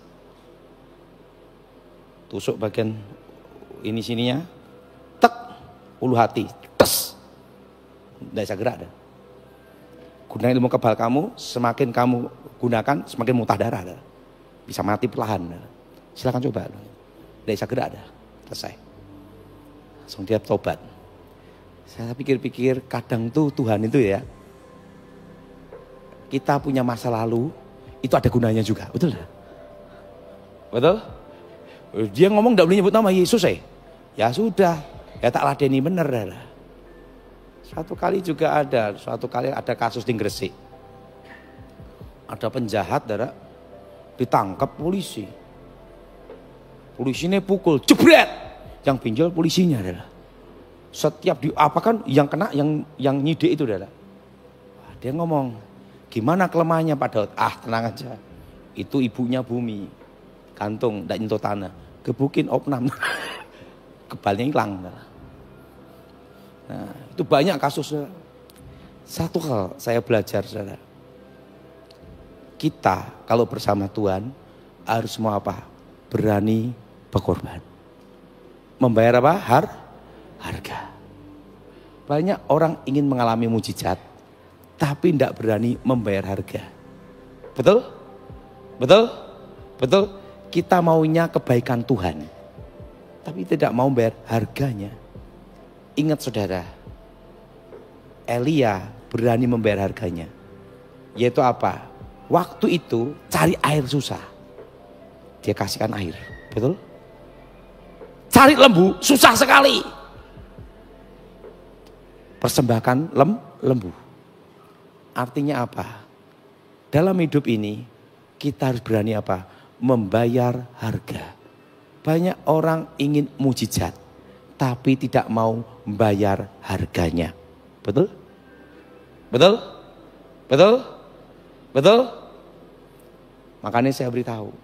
tusuk bagian ini sininya, tek, ulu hati, tes, tidak bisa gerak dah. Gunakan ilmu kebal kamu, semakin kamu gunakan, semakin muntah darah dah, bisa mati perlahan dah. Silakan coba, tidak bisa gerak dah, selesai, langsung dia tobat. Saya pikir-pikir kadang tuh Tuhan itu ya, kita punya masa lalu, itu ada gunanya juga, betul gak? Betul? Dia ngomong gak boleh nyebut nama Yesus ya sudah, ya tak ladeni bener lah. Suatu kali ada kasus di Gresik. Ada penjahat ditangkap polisi. Polisinya pukul, jebret, yang pinjol polisinya adalah. Setiap diapakan yang kena yang nyide itu adalah. Dia ngomong, gimana kelemahannya Pak Daud? Ah tenang aja, itu ibunya bumi, gantung, tidak nyentuh tanah, gebukin opnam, kebalnya hilang. Nah itu banyak kasus. Satu hal saya belajar, saudara, kita kalau bersama Tuhan harus mau apa? Berani berkorban, membayar apa? Harga. Banyak orang ingin mengalami mujizat, tapi tidak berani membayar harga. Betul? Kita maunya kebaikan Tuhan, tapi tidak mau bayar harganya. Ingat saudara, Elia berani membayar harganya. Yaitu apa? Waktu itu cari air susah, dia kasihkan air. Betul? Cari lembu susah sekali, persembahkan lembu. Artinya apa? Dalam hidup ini kita harus berani apa? Membayar harga. Banyak orang ingin mujizat, tapi tidak mau membayar harganya. Betul? Betul? Betul? Betul? Makanya saya beritahu,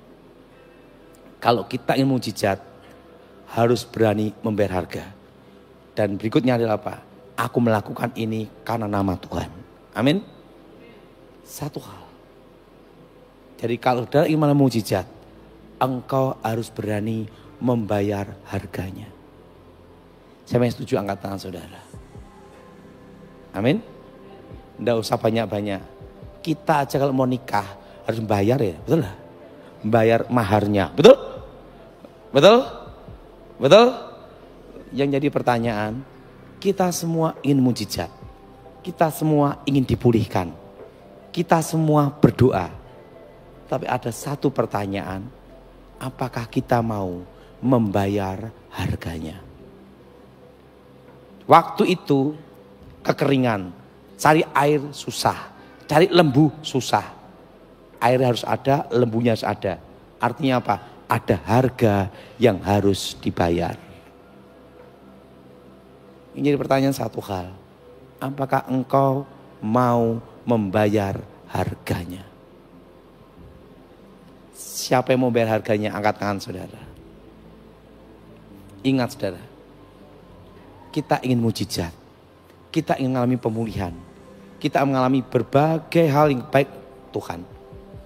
kalau kita ingin mujizat, harus berani membayar harga. Dan berikutnya adalah apa? Aku melakukan ini karena nama Tuhan. Amin. Satu hal. Jadi kalau saudara ingin mujizat, engkau harus berani membayar harganya. Saya setuju, angkat tangan saudara. Amin. Tidak usah banyak-banyak. Kita aja kalau mau nikah harus membayar ya, betul lah. Membayar maharnya, betul? Betul? Betul? Yang jadi pertanyaan, kita semua ingin mujizat. Kita semua ingin dipulihkan. Kita semua berdoa. Tapi ada satu pertanyaan, apakah kita mau membayar harganya? Waktu itu kekeringan, cari air susah, cari lembu susah. Air harus ada, lembunya harus ada. Artinya apa? Ada harga yang harus dibayar. Ini jadi pertanyaan satu hal. Apakah engkau mau membayar harganya? Siapa yang mau bayar harganya? Angkat tangan saudara. Ingat saudara, kita ingin mujizat. Kita ingin mengalami pemulihan. Kita mengalami berbagai hal yang baik Tuhan.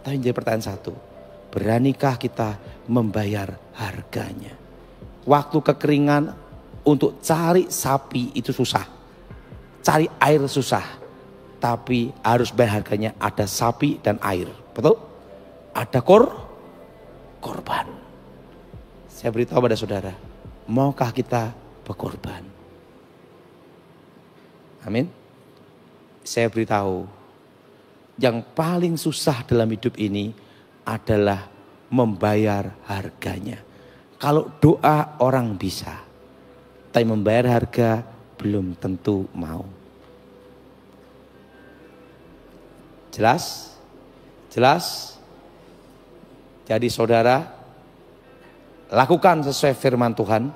Tapi jadi pertanyaan satu, beranikah kita membayar harganya? Waktu kekeringan untuk cari sapi itu susah. Cari air susah. Tapi harus bayar harganya, ada sapi dan air. Betul? Ada korban. Saya beritahu pada saudara, maukah kita berkorban? Amin. Saya beritahu, yang paling susah dalam hidup ini adalah membayar harganya. Kalau doa orang bisa, tapi membayar harga belum tentu mau. Jelas? Jelas? Jadi saudara, lakukan sesuai firman Tuhan.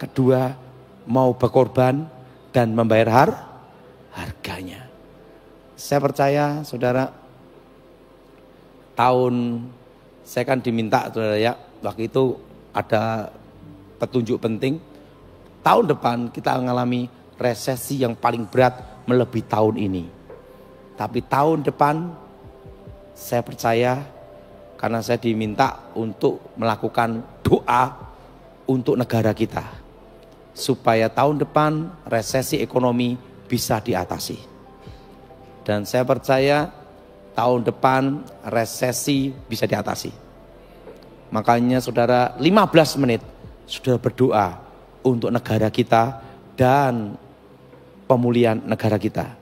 Kedua, mau berkorban dan membayar harganya. Saya percaya saudara, saya kan diminta saudara ya, waktu itu ada petunjuk penting. Tahun depan kita mengalami resesi yang paling berat melebihi tahun ini. Tapi tahun depan saya percaya, karena saya diminta untuk melakukan doa untuk negara kita. Supaya tahun depan resesi ekonomi bisa diatasi. Dan saya percaya tahun depan resesi bisa diatasi. Makanya saudara 15 menit sudah berdoa untuk negara kita dan pemulihan negara kita.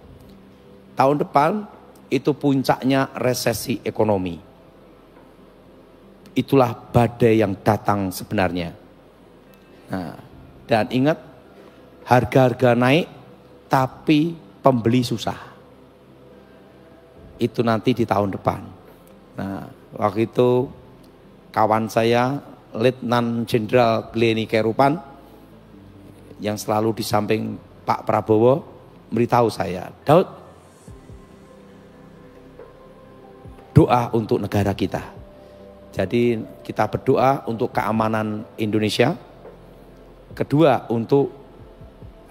Tahun depan itu puncaknya resesi ekonomi. Itulah badai yang datang sebenarnya. Nah, dan ingat, harga-harga naik tapi pembeli susah. Itu nanti di tahun depan. Nah, waktu itu kawan saya Letnan Jenderal Gleni Kerupan yang selalu di samping Pak Prabowo memberitahu saya, Daud, doa untuk negara kita. Jadi kita berdoa untuk keamanan Indonesia. Kedua, untuk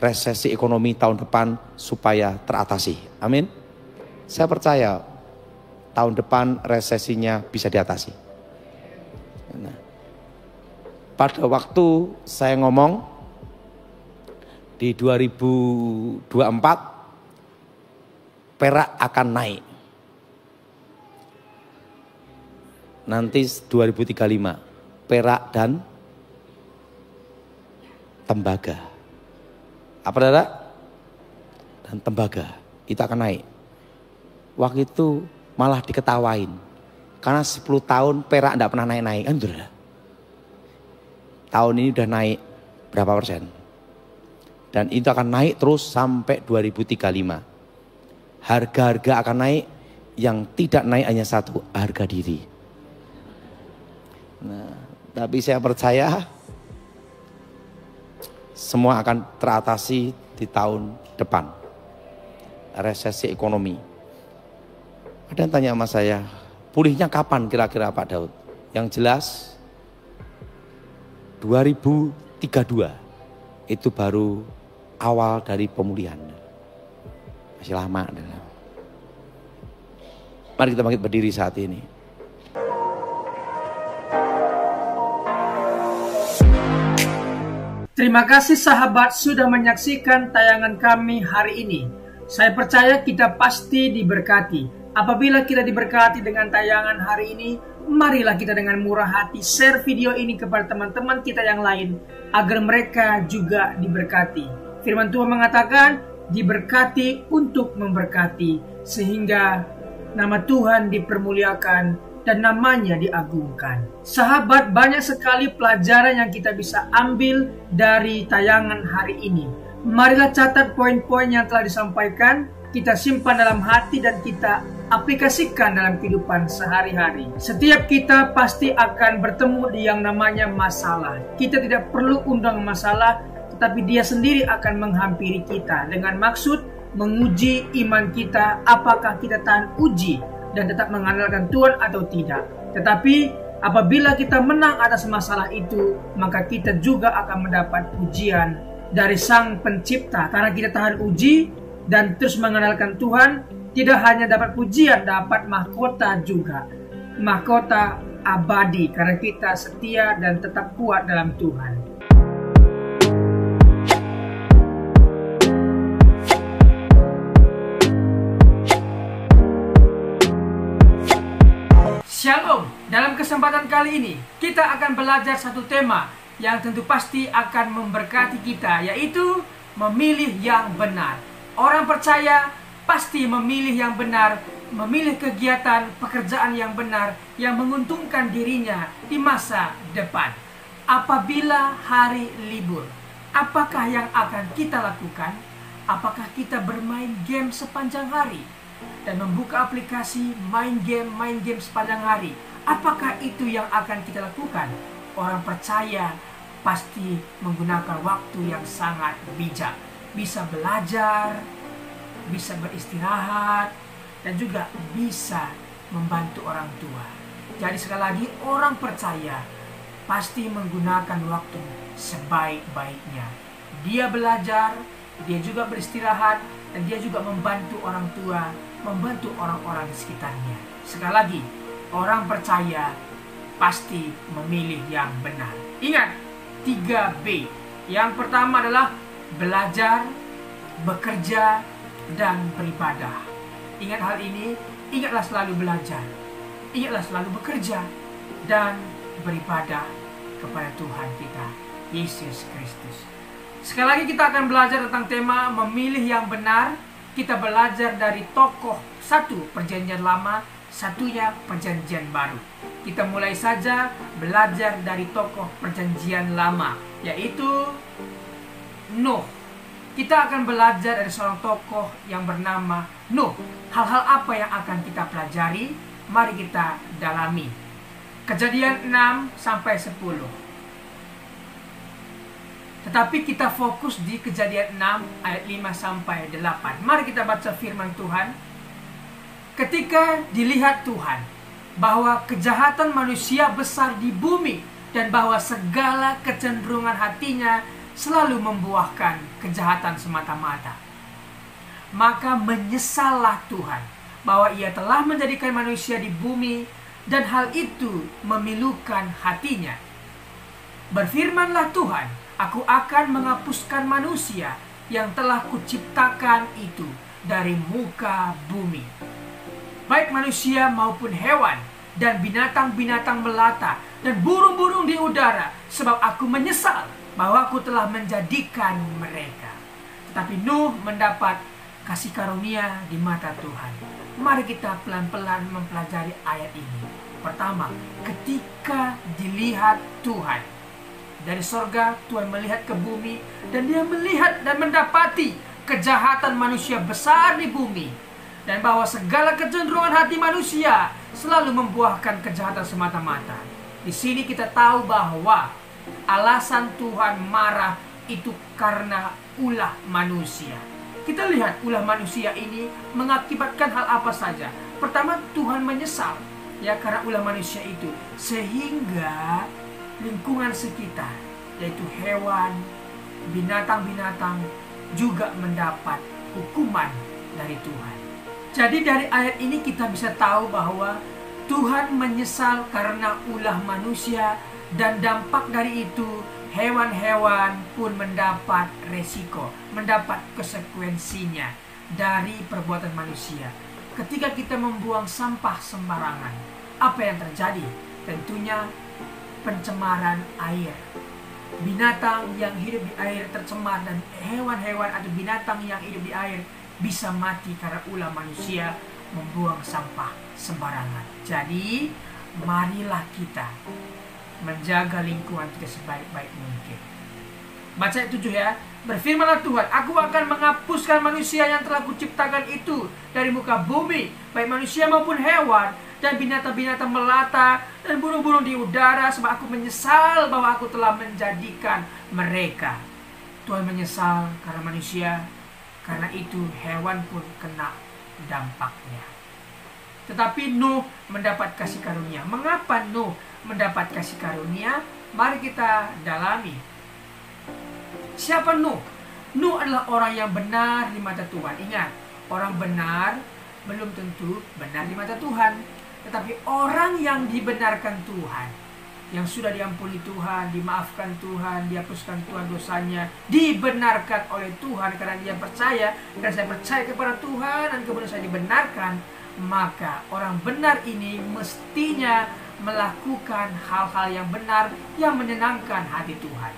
resesi ekonomi tahun depan supaya teratasi. Amin. Saya percaya tahun depan resesinya bisa diatasi. Nah, pada waktu saya ngomong di 2024 perak akan naik. Nanti 2035 perak dan tembaga. Apa saudara? Dan tembaga itu akan naik. Waktu itu malah diketawain. Karena 10 tahun perak tidak pernah naik-naik. Kan saudara? Tahun ini udah naik berapa persen? Dan itu akan naik terus sampai 2035. Harga-harga akan naik, yang tidak naik hanya satu, harga diri. Nah, tapi saya percaya semua akan teratasi di tahun depan. Resesi ekonomi. Ada yang tanya sama saya, pulihnya kapan kira-kira Pak Daud? Yang jelas 2032 itu baru awal dari pemulihan. Masih lama. Mari kita bangkit berdiri saat ini.
Terima kasih sahabat sudah menyaksikan tayangan kami hari ini. Saya percaya kita pasti diberkati. Apabila kita diberkati dengan tayangan hari ini, marilah kita dengan murah hati share video ini kepada teman-teman kita yang lain, agar mereka juga diberkati. Firman Tuhan mengatakan, diberkati untuk memberkati, sehingga nama Tuhan dipermuliakan dan namanya diagungkan. Sahabat, banyak sekali pelajaran yang kita bisa ambil dari tayangan hari ini. Marilah catat poin-poin yang telah disampaikan, kita simpan dalam hati dan kita aplikasikan dalam kehidupan sehari-hari. Setiap kita pasti akan bertemu di yang namanya masalah. Kita tidak perlu undang masalah, tetapi dia sendiri akan menghampiri kita dengan maksud menguji iman kita, apakah kita tahan uji dan tetap mengandalkan Tuhan atau tidak. Tetapi apabila kita menang atas masalah itu, maka kita juga akan mendapat pujian dari Sang Pencipta. Karena kita tahan uji dan terus mengandalkan Tuhan, tidak hanya dapat pujian, dapat mahkota juga. Mahkota abadi karena kita setia dan tetap kuat dalam Tuhan. Shalom, dalam kesempatan kali ini kita akan belajar satu tema yang tentu pasti akan memberkati kita, yaitu memilih yang benar. Orang percaya pasti memilih yang benar, memilih kegiatan pekerjaan yang benar, yang menguntungkan dirinya di masa depan. Apabila hari libur, apakah yang akan kita lakukan? Apakah kita bermain game sepanjang hari dan membuka aplikasi main game sepanjang hari? Apakah itu yang akan kita lakukan? Orang percaya pasti menggunakan waktu yang sangat bijak. Bisa belajar, bisa beristirahat, dan juga bisa membantu orang tua. Jadi sekali lagi, orang percaya pasti menggunakan waktu sebaik-baiknya. Dia belajar, dia juga beristirahat, dan dia juga membantu orang tua, membantu orang-orang di sekitarnya. Sekali lagi, orang percaya pasti memilih yang benar. Ingat, 3B. Yang pertama adalah belajar, bekerja, dan beribadah. Ingat hal ini, ingatlah selalu belajar, ingatlah selalu bekerja, dan beribadah kepada Tuhan kita, Yesus Kristus. Sekali lagi kita akan belajar tentang tema memilih yang benar. Kita belajar dari tokoh satu Perjanjian Lama, satunya Perjanjian Baru. Kita mulai saja belajar dari tokoh Perjanjian Lama, yaitu Nuh. Kita akan belajar dari seorang tokoh yang bernama Nuh. Hal-hal apa yang akan kita pelajari? Mari kita dalami. Kejadian 6 sampai 10. Tetapi kita fokus di Kejadian 6 ayat 5 sampai 8. Mari kita baca firman Tuhan. Ketika dilihat Tuhan bahwa kejahatan manusia besar di bumi dan bahwa segala kecenderungan hatinya selalu membuahkan kejahatan semata-mata, maka menyesallah Tuhan bahwa ia telah menjadikan manusia di bumi dan hal itu memilukan hatinya. Berfirmanlah Tuhan, aku akan menghapuskan manusia yang telah kuciptakan itu dari muka bumi, baik manusia maupun hewan dan binatang-binatang melata dan burung-burung di udara, sebab aku menyesal bahwa aku telah menjadikan mereka. Tetapi Nuh mendapat kasih karunia di mata Tuhan. Mari kita pelan-pelan mempelajari ayat ini. Pertama, ketika dilihat Tuhan Dari sorga Tuhan melihat ke bumi, dan dia melihat dan mendapati kejahatan manusia besar di bumi, dan bahwa segala kecenderungan hati manusia selalu membuahkan kejahatan semata-mata. Di sini kita tahu bahwa alasan Tuhan marah itu karena ulah manusia. Kita lihat ulah manusia ini mengakibatkan hal apa saja. Pertama, Tuhan menyesal ya karena ulah manusia itu, sehingga lingkungan sekitar, yaitu hewan, binatang-binatang juga mendapat hukuman dari Tuhan. Jadi dari ayat ini kita bisa tahu bahwa Tuhan menyesal karena ulah manusia, dan dampak dari itu hewan-hewan pun mendapat resiko, mendapat konsekuensinya dari perbuatan manusia. Ketika kita membuang sampah sembarangan, apa yang terjadi? Tentunya pencemaran air. Binatang yang hidup di air tercemar, dan hewan-hewan atau binatang yang hidup di air bisa mati karena ulah manusia membuang sampah sembarangan. Jadi marilah kita menjaga lingkungan kita sebaik-baik mungkin. Baca ayat 7 ya. Berfirmanlah Tuhan, aku akan menghapuskan manusia yang telah kuciptakan itu dari muka bumi, baik manusia maupun hewan, dan binatang-binatang melata, dan burung-burung di udara, sebab aku menyesal bahwa aku telah menjadikan mereka. Tuhan menyesal karena manusia, karena itu hewan pun kena dampaknya. Tetapi Nuh mendapat kasih karunia. Mengapa Nuh mendapat kasih karunia? Mari kita dalami. Siapa Nuh? Nuh adalah orang yang benar di mata Tuhan. Ingat, orang benar belum tentu benar di mata Tuhan. Tetapi orang yang dibenarkan Tuhan, yang sudah diampuni Tuhan, dimaafkan Tuhan, dihapuskan Tuhan dosanya, dibenarkan oleh Tuhan karena dia percaya, dan saya percaya kepada Tuhan dan kemudian saya dibenarkan, maka orang benar ini mestinya melakukan hal-hal yang benar yang menyenangkan hati Tuhan.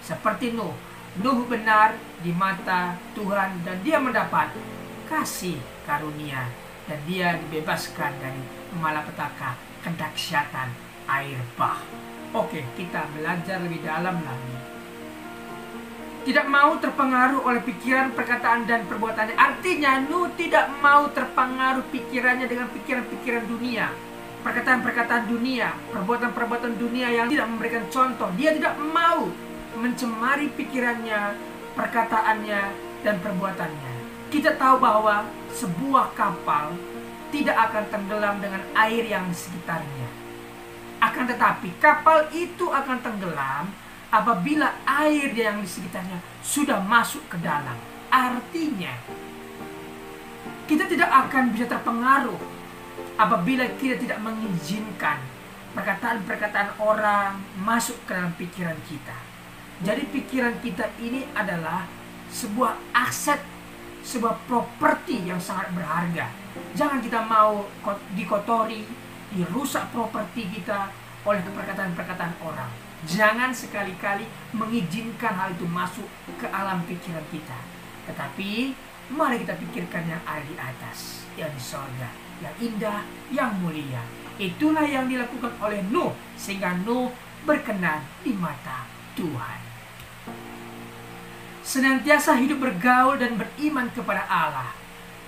Seperti Nuh. Nuh benar di mata Tuhan dan dia mendapat kasih karunia, dan dia dibebaskan dari malapetaka kedahsyatan air bah. Oke, kita belajar lebih dalam lagi. Tidak mau terpengaruh oleh pikiran, perkataan, dan perbuatannya. Artinya Nuh tidak mau terpengaruh pikirannya dengan pikiran-pikiran dunia, perkataan-perkataan dunia, perbuatan-perbuatan dunia yang tidak memberikan contoh. Dia tidak mau mencemari pikirannya, perkataannya, dan perbuatannya. Kita tahu bahwa sebuah kapal tidak akan tenggelam dengan air yang di sekitarnya. Akan tetapi kapal itu akan tenggelam apabila air yang di sekitarnya sudah masuk ke dalam. Artinya kita tidak akan bisa terpengaruh apabila kita tidak mengizinkan perkataan-perkataan orang masuk ke dalam pikiran kita. Jadi pikiran kita ini adalah sebuah aset, sebuah properti yang sangat berharga. Jangan kita mau dikotori, dirusak properti kita oleh perkataan-perkataan orang. Jangan sekali-kali mengizinkan hal itu masuk ke alam pikiran kita. Tetapi mari kita pikirkan yang ada di atas, yang di sorga, yang indah, yang mulia. Itulah yang dilakukan oleh Nuh, sehingga Nuh berkenan di mata Tuhan. Senantiasa hidup bergaul dan beriman kepada Allah.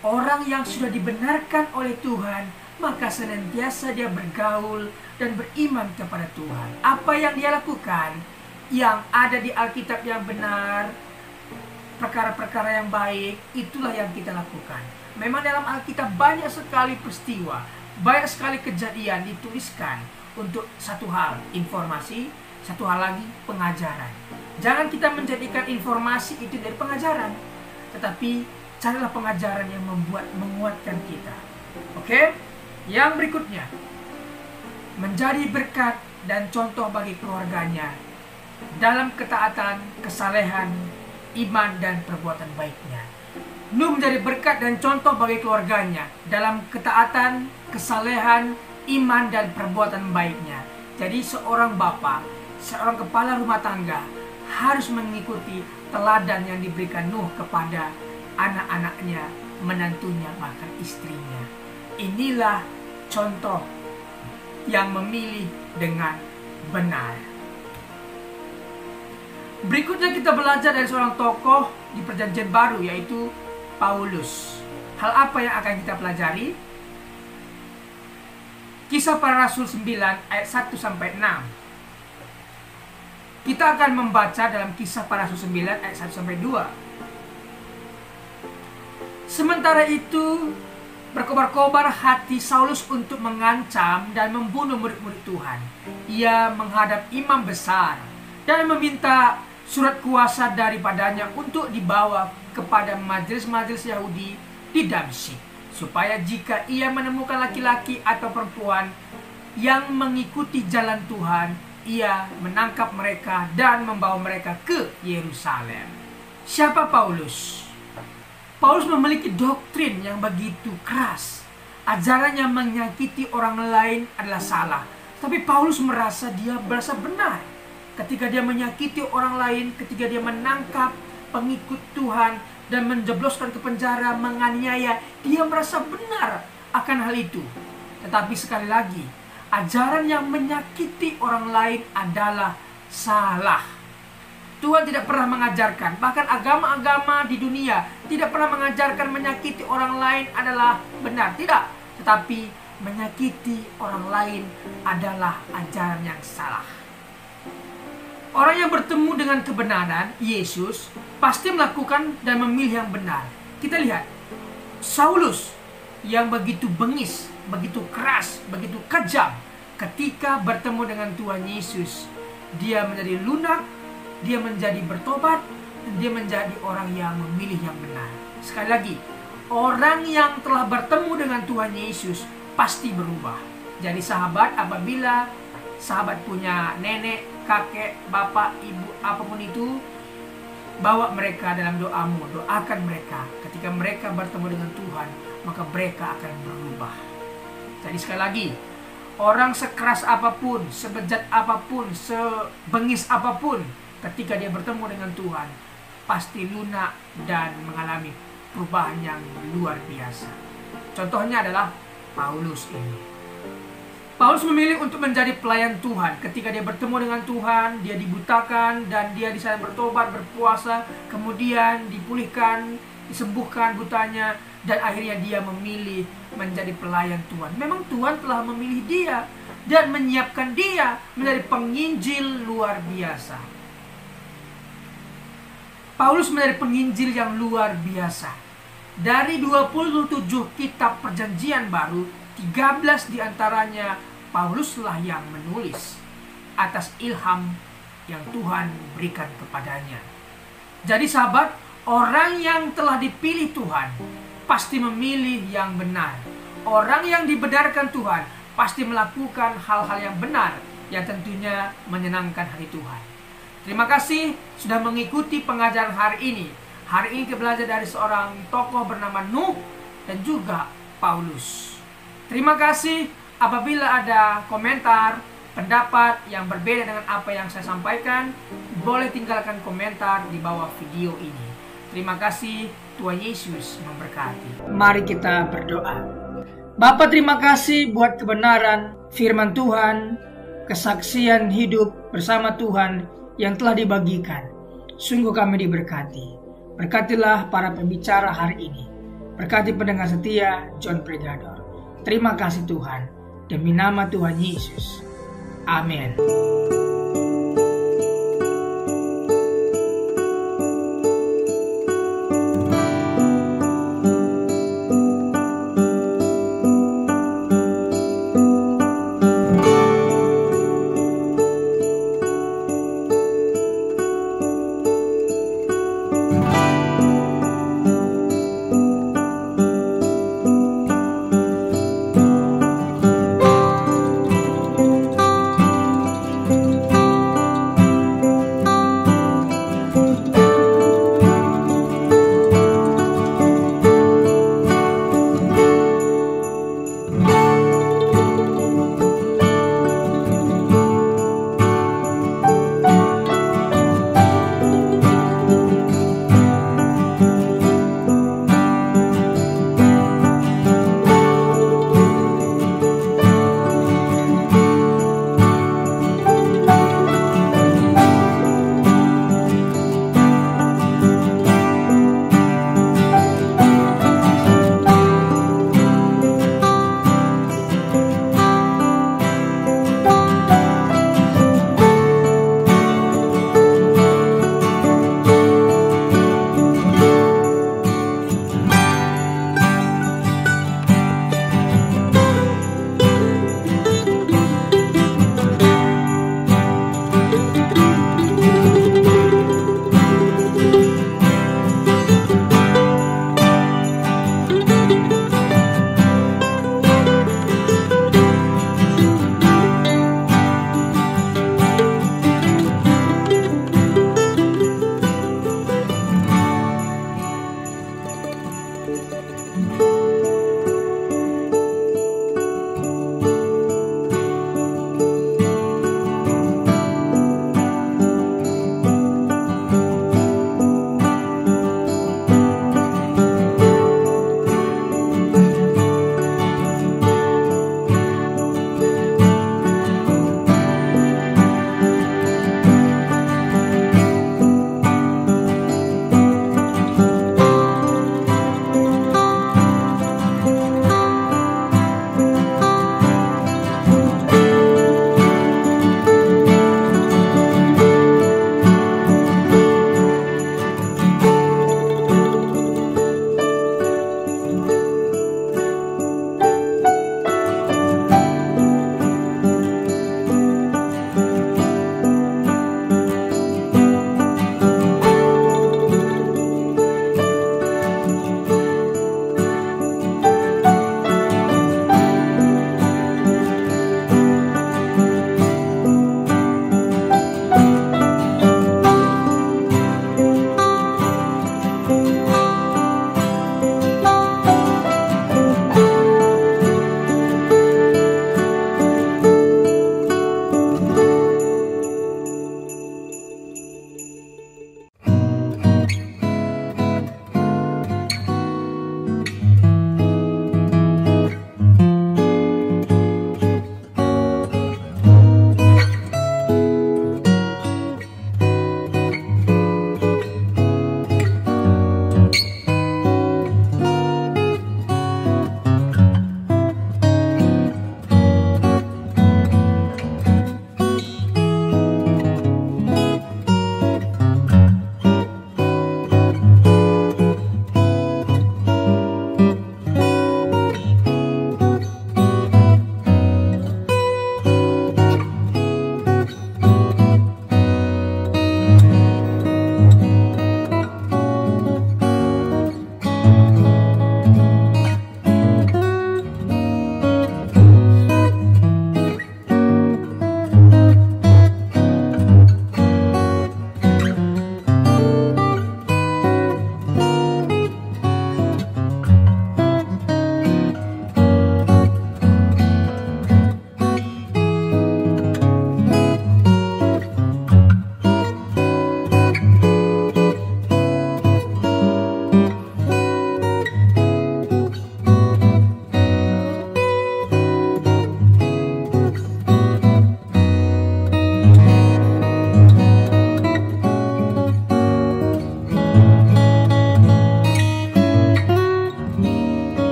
Orang yang sudah dibenarkan oleh Tuhan, maka senantiasa dia bergaul dan beriman kepada Tuhan. Apa yang dia lakukan, yang ada di Alkitab yang benar, perkara-perkara yang baik, itulah yang kita lakukan. Memang dalam Alkitab banyak sekali peristiwa, banyak sekali kejadian dituliskan untuk satu hal, informasi, satu hal lagi, pengajaran. Jangan kita menjadikan informasi itu dari pengajaran, tetapi carilah pengajaran yang menguatkan kita. Oke? Yang berikutnya, menjadi berkat dan contoh bagi keluarganya dalam ketaatan, kesalehan, iman, dan perbuatan baiknya. Nuh menjadi berkat dan contoh bagi keluarganya dalam ketaatan, kesalehan, iman, dan perbuatan baiknya. Jadi seorang bapa, seorang kepala rumah tangga harus mengikuti teladan yang diberikan Nuh kepada anak-anaknya, menantunya, bahkan istrinya. Inilah contoh yang memilih dengan benar. Berikutnya kita belajar dari seorang tokoh di Perjanjian Baru, yaitu Paulus. Hal apa yang akan kita pelajari? Kisah Para Rasul 9 ayat 1-6. Kita akan membaca dalam Kisah Para Rasul 9 ayat 1-2. Sementara itu, berkobar-kobar hati Saulus untuk mengancam dan membunuh murid-murid Tuhan. Ia menghadap imam besar dan meminta surat kuasa daripadanya untuk dibawa kepada majelis-majelis Yahudi di Damsyik, supaya jika ia menemukan laki-laki atau perempuan yang mengikuti jalan Tuhan, ia menangkap mereka dan membawa mereka ke Yerusalem. Siapa Paulus? Paulus memiliki doktrin yang begitu keras. Ajarannya menyakiti orang lain adalah salah. Tapi Paulus merasa benar ketika dia menyakiti orang lain, ketika dia menangkap pengikut Tuhan dan menjebloskan ke penjara, menganiaya. Dia merasa benar akan hal itu. Tetapi sekali lagi, ajaran yang menyakiti orang lain adalah salah. Tuhan tidak pernah mengajarkan, bahkan agama-agama di dunia tidak pernah mengajarkan menyakiti orang lain adalah benar. Tidak, tetapi menyakiti orang lain adalah ajaran yang salah. Orang yang bertemu dengan kebenaran, Yesus, pasti melakukan dan memilih yang benar. Kita lihat, Saulus yang begitu bengis, begitu keras, begitu kejam, ketika bertemu dengan Tuhan Yesus, dia menjadi lunak, dia menjadi bertobat, dan dia menjadi orang yang memilih yang benar. Sekali lagi, orang yang telah bertemu dengan Tuhan Yesus pasti berubah. Jadi sahabat, apabila sahabat punya nenek, kakek, bapak, ibu, apapun itu, bawa mereka dalam doamu, doakan mereka. Ketika mereka bertemu dengan Tuhan, maka mereka akan berubah. Jadi sekali lagi, orang sekeras apapun, sebejat apapun, sebengis apapun, ketika dia bertemu dengan Tuhan, pasti lunak dan mengalami perubahan yang luar biasa. Contohnya adalah Paulus ini. Paulus memilih untuk menjadi pelayan Tuhan. Ketika dia bertemu dengan Tuhan, dia dibutakan dan dia di sana bertobat, berpuasa, kemudian dipulihkan, disembuhkan butanya, dan akhirnya dia memilih menjadi pelayan Tuhan. Memang Tuhan telah memilih dia dan menyiapkan dia menjadi penginjil luar biasa. Paulus menjadi penginjil yang luar biasa. Dari 27 kitab Perjanjian Baru, 13 diantaranya Pauluslah yang menulis atas ilham yang Tuhan berikan kepadanya. Jadi sahabat, orang yang telah dipilih Tuhan pasti memilih yang benar. Orang yang dibenarkan Tuhan pasti melakukan hal-hal yang benar, yang tentunya menyenangkan hati Tuhan. Terima kasih sudah mengikuti pengajaran hari ini. Hari ini kita belajar dari seorang tokoh bernama Nuh dan juga Paulus. Terima kasih. Apabila ada komentar, pendapat yang berbeda dengan apa yang saya sampaikan, boleh tinggalkan komentar di bawah video ini. Terima kasih, Tuhan Yesus memberkati. Mari kita berdoa. Bapa, terima kasih buat kebenaran firman Tuhan, kesaksian hidup bersama Tuhan yang telah dibagikan. Sungguh kami diberkati. Berkatilah para pembicara hari ini. Berkati pendengar setia John Pregador. Terima kasih Tuhan. Demi nama Tuhan Yesus. Amin.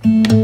kasih.